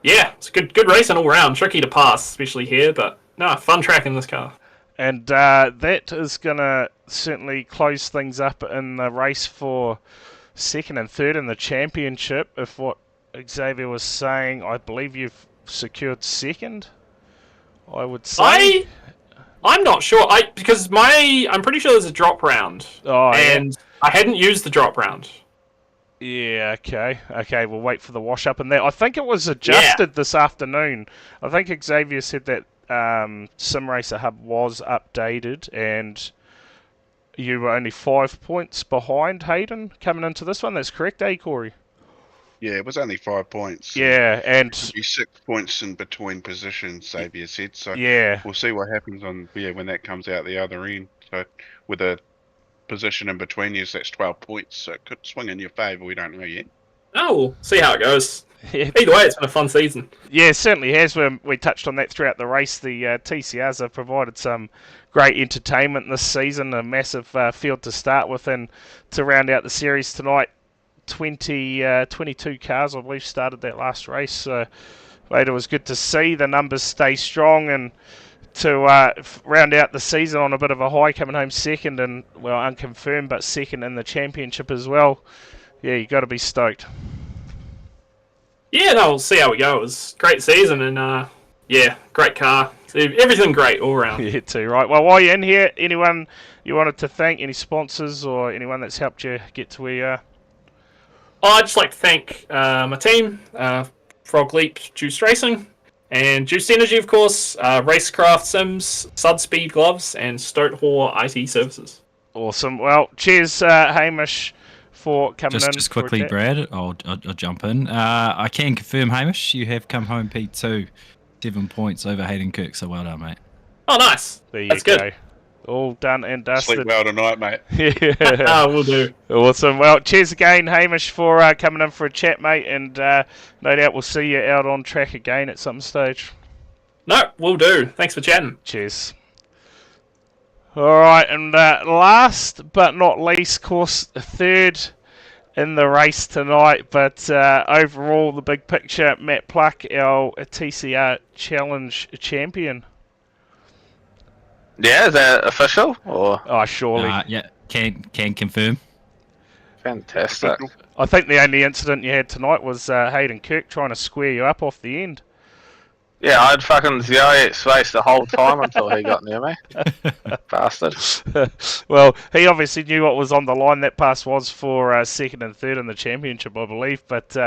yeah, it's a good racing all round. Tricky to pass, especially here, but no, fun track in this car. And that is going to certainly close things up in the race for second and third in the championship. If what Xavier was saying, I believe you've secured second, I would say. I'm not sure. Because I'm pretty sure there's a drop round. Oh, and yeah. I hadn't used the drop round. Yeah, okay, we'll wait for the wash up and that. I think it was adjusted this afternoon. I think Xavier said that SimRacer Hub was updated, and you were only 5 points behind Hayden coming into this one. That's correct, Corey? Yeah, it was only 5 points. Yeah, and Could be 6 points in between positions, Xavier said. So yeah, we'll see what happens when that comes out the other end. So with a position in between you, that's 12 points. So it could swing in your favour. We don't know yet. Oh, we'll see how it goes. Yeah. Either way, it's been a fun season. Yeah, it certainly has. We touched on that throughout the race. The TCRs have provided some great entertainment this season, a massive field to start with, and to round out the series tonight, 22 cars, I believe, started that last race. So it was good to see the numbers stay strong, and to round out the season on a bit of a high, coming home second, and, well, unconfirmed, but second in the championship as well. Yeah, you got to be stoked. Yeah, no, we'll see how we go. It was a great season, and yeah, great car. Everything great all around. Yeah, too right. Well, while you're in here, anyone you wanted to thank, any sponsors or anyone that's helped you get to where you are? I'd just like to thank my team, Frog Leap Juice Racing, and Juice Energy, of course, Racecraft Sims, Sudspeed Gloves, and Stoat Hall IT Services. Awesome. Well, cheers, Hamish, for coming in. Just quickly, Brad, I'll jump in. I can confirm, Hamish, you have come home P2, 7 points over Hayden Kirk, so well done, mate. Oh, nice. There you That's go. good. All done and dusted. Sleep well tonight, mate. Yeah. We'll do. Awesome. Well, cheers again, Hamish, for coming in for a chat, mate, and no doubt we'll see you out on track again at some stage. No, we'll do. Thanks for chatting. Cheers. All right, and last but not least, of course, third in the race tonight, but overall, the big picture, Matt Pluck, our TCR Challenge champion. Yeah, is that official? Or Oh, surely. Yeah, can confirm. fantastic. I think the only incident you had tonight was Hayden Kirk trying to square you up off the end. Yeah, I'd fucking zero at space the whole time until he got near me. Bastard. Well, he obviously knew what was on the line. That pass was for second and third in the championship, I believe, but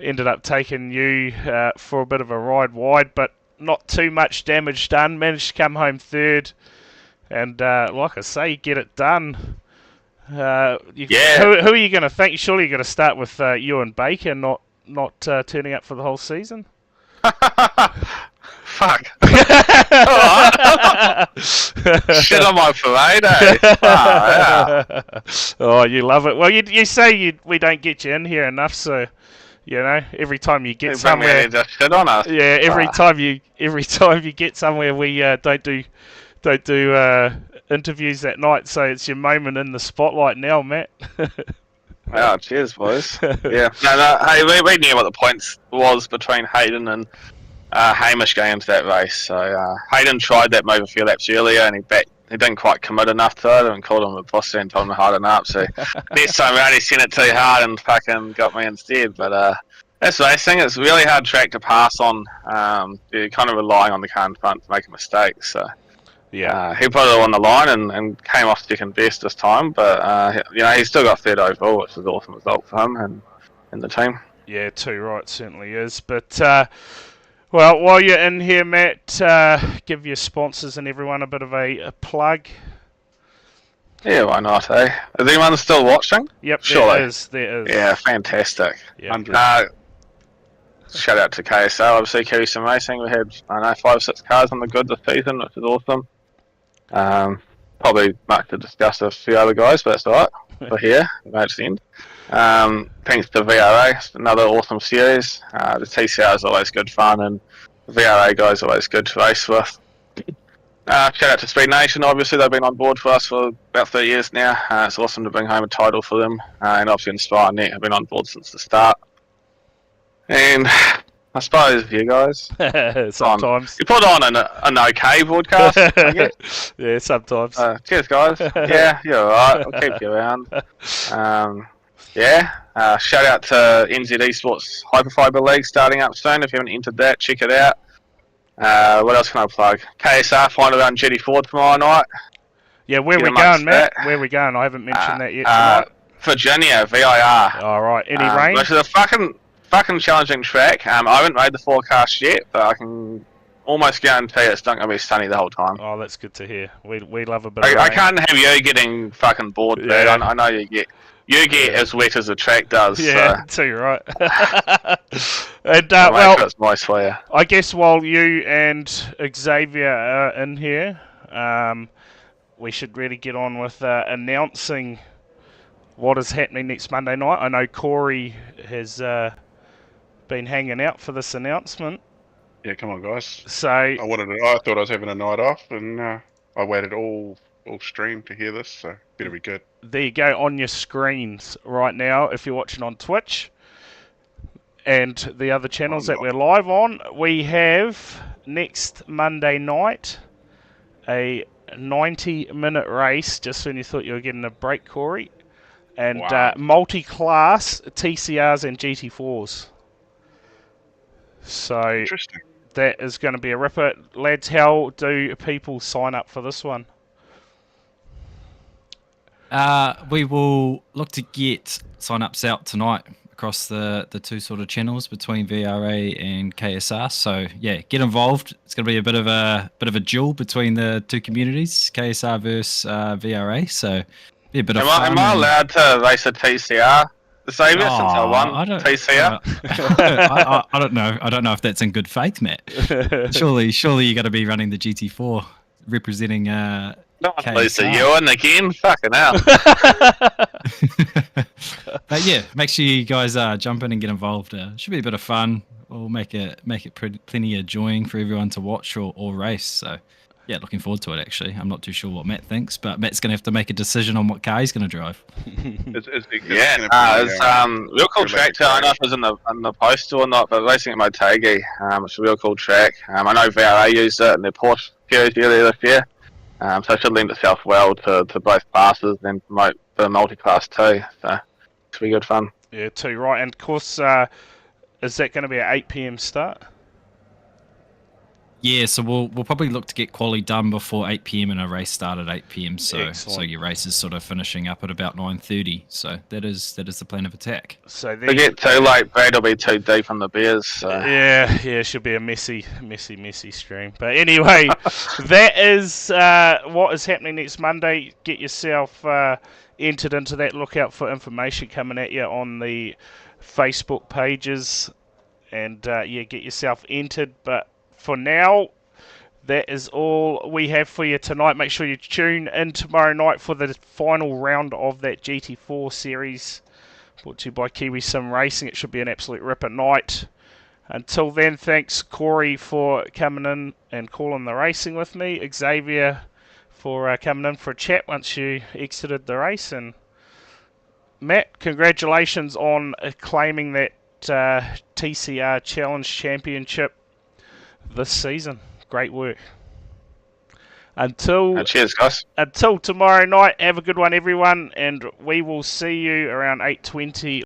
ended up taking you for a bit of a ride wide, but not too much damage done. Managed to come home third, and like I say, get it done. Yeah. Who are you going to thank? Surely you're going to start with Ewan Baker, not turning up for the whole season. Fuck. Shit on my parade, eh? Yeah. Oh, you love it. Well, you say we don't get you in here enough, so you know every time you get somewhere, Just shit on us. yeah, every time you get somewhere, we don't do interviews that night. So it's your moment in the spotlight now, Matt. Oh, cheers, boys. Yeah. No, hey, we knew what the points was between Hayden and Hamish going into that race. So Hayden tried that move a few laps earlier, and he didn't quite commit enough to it, and called him a pussy and told him to harden up. So next time around, he sent it too hard and fucking got me instead. But that's racing. It's a really hard track to pass on. You're kind of relying on the car in front to make a mistake. So. Yeah, he put it on the line and came off second best this time, but he's still got third overall, which is an awesome result for him and the team. yeah, too right, certainly is. But well, while you're in here, Matt, give your sponsors and everyone a bit of a plug. Yeah, why not, eh? Is anyone still watching? Yep, Surely. there is. Yeah, fantastic. Yep. 100. Shout out to KSL, obviously, Kiwi Sim Racing. We had, I don't know, 5 or 6 cars on the grid this season, which is awesome. Probably much to discuss with a few other guys, but that's alright. We're here, match the end. Thanks to VRA, another awesome series. The TCR is always good fun, and the VRA guys are always good to race with. Shout out to Speed Nation, obviously, they've been on board for us for about 3 years now. It's awesome to bring home a title for them, and obviously Inspire Net have been on board since the start. And I suppose you guys. Sometimes. You put on an okay broadcast, I guess. Yeah, sometimes. Cheers, guys. Yeah, you're alright. I'll keep you around. Shout out to NZ Esports Hyperfiber League starting up soon. If you haven't entered that, check it out. What else can I plug? KSR final round GT4 tomorrow night. Yeah, where Get we amongst going, Matt? that. Where we going? I haven't mentioned that yet tonight. Virginia, VIR. All right. Any rain? Which is a fucking challenging track. I haven't made the forecast yet, but I can almost guarantee it's not going to be sunny the whole time. Oh, that's good to hear. We love a bit of rain. I can't have you getting fucking bored, Yeah. Brad. I know you get as wet as the track does. Yeah, too right. And So make well, sure it's nice for you. I guess while you and Xavier are in here, we should really get on with announcing what is happening next Monday night. I know Corey has been hanging out for this announcement. Yeah, come on, guys. So I thought I was having a night off, and I waited all stream to hear this, so better be good. there you go on your screens right now if you're watching on Twitch and the other channels that we're live on. We have next Monday night a 90-minute race, just when you thought you were getting a break, Corey, and Wow. multi-class TCRs and GT4s. So Interesting. that is going to be a ripper. Lads, how do people sign up for this one? We will look to get sign-ups out tonight across the two sort of channels between VRA and KSR. So yeah, get involved. It's going to be a bit of a duel between the two communities, KSR versus VRA. So be a bit of fun. Am I allowed to race a TCR? Xavier, since I won TCR? I don't know. I don't know if that's in good faith, Matt. Surely you got to be running the GT4 representing. Not Lisa Ewan again. Fucking hell. But yeah, make sure you guys jump in and get involved. Should be a bit of fun. We'll make it plenty enjoying for everyone to watch or race. So yeah, looking forward to it. Actually, I'm not too sure what Matt thinks, but Matt's gonna have to make a decision on what car he's gonna drive. It's real cool track too. I don't know if it was in the post or not, but racing at Motegi, it's a real cool track. I know VRA used it in their Porsche series earlier this year, so it should lend itself well to both classes and promote the multi-class too. So it should be good fun. Yeah, too right. And of course, is that going to be an 8 PM start? Yeah, so we'll probably look to get quali done before 8 PM and a race start at 8 PM. So your race is sort of finishing up at about 9:30. So that is the plan of attack. So If we get too late, Brad will be too deep on the beers. So. Yeah, it should be a messy stream. But anyway, that is what is happening next Monday. Get yourself entered into that. Look out for information coming at you on the Facebook pages, and get yourself entered. But for now, that is all we have for you tonight. Make sure you tune in tomorrow night for the final round of that GT4 series, brought to you by Kiwi Sim Racing. It should be an absolute ripper night. Until then, thanks Corey for coming in and calling the racing with me. Xavier for coming in for a chat once you exited the race. And Matt, congratulations on claiming that TCR Challenge Championship this season. Great work. Cheers, guys. Until tomorrow night, have a good one, everyone, and we will see you around 8:20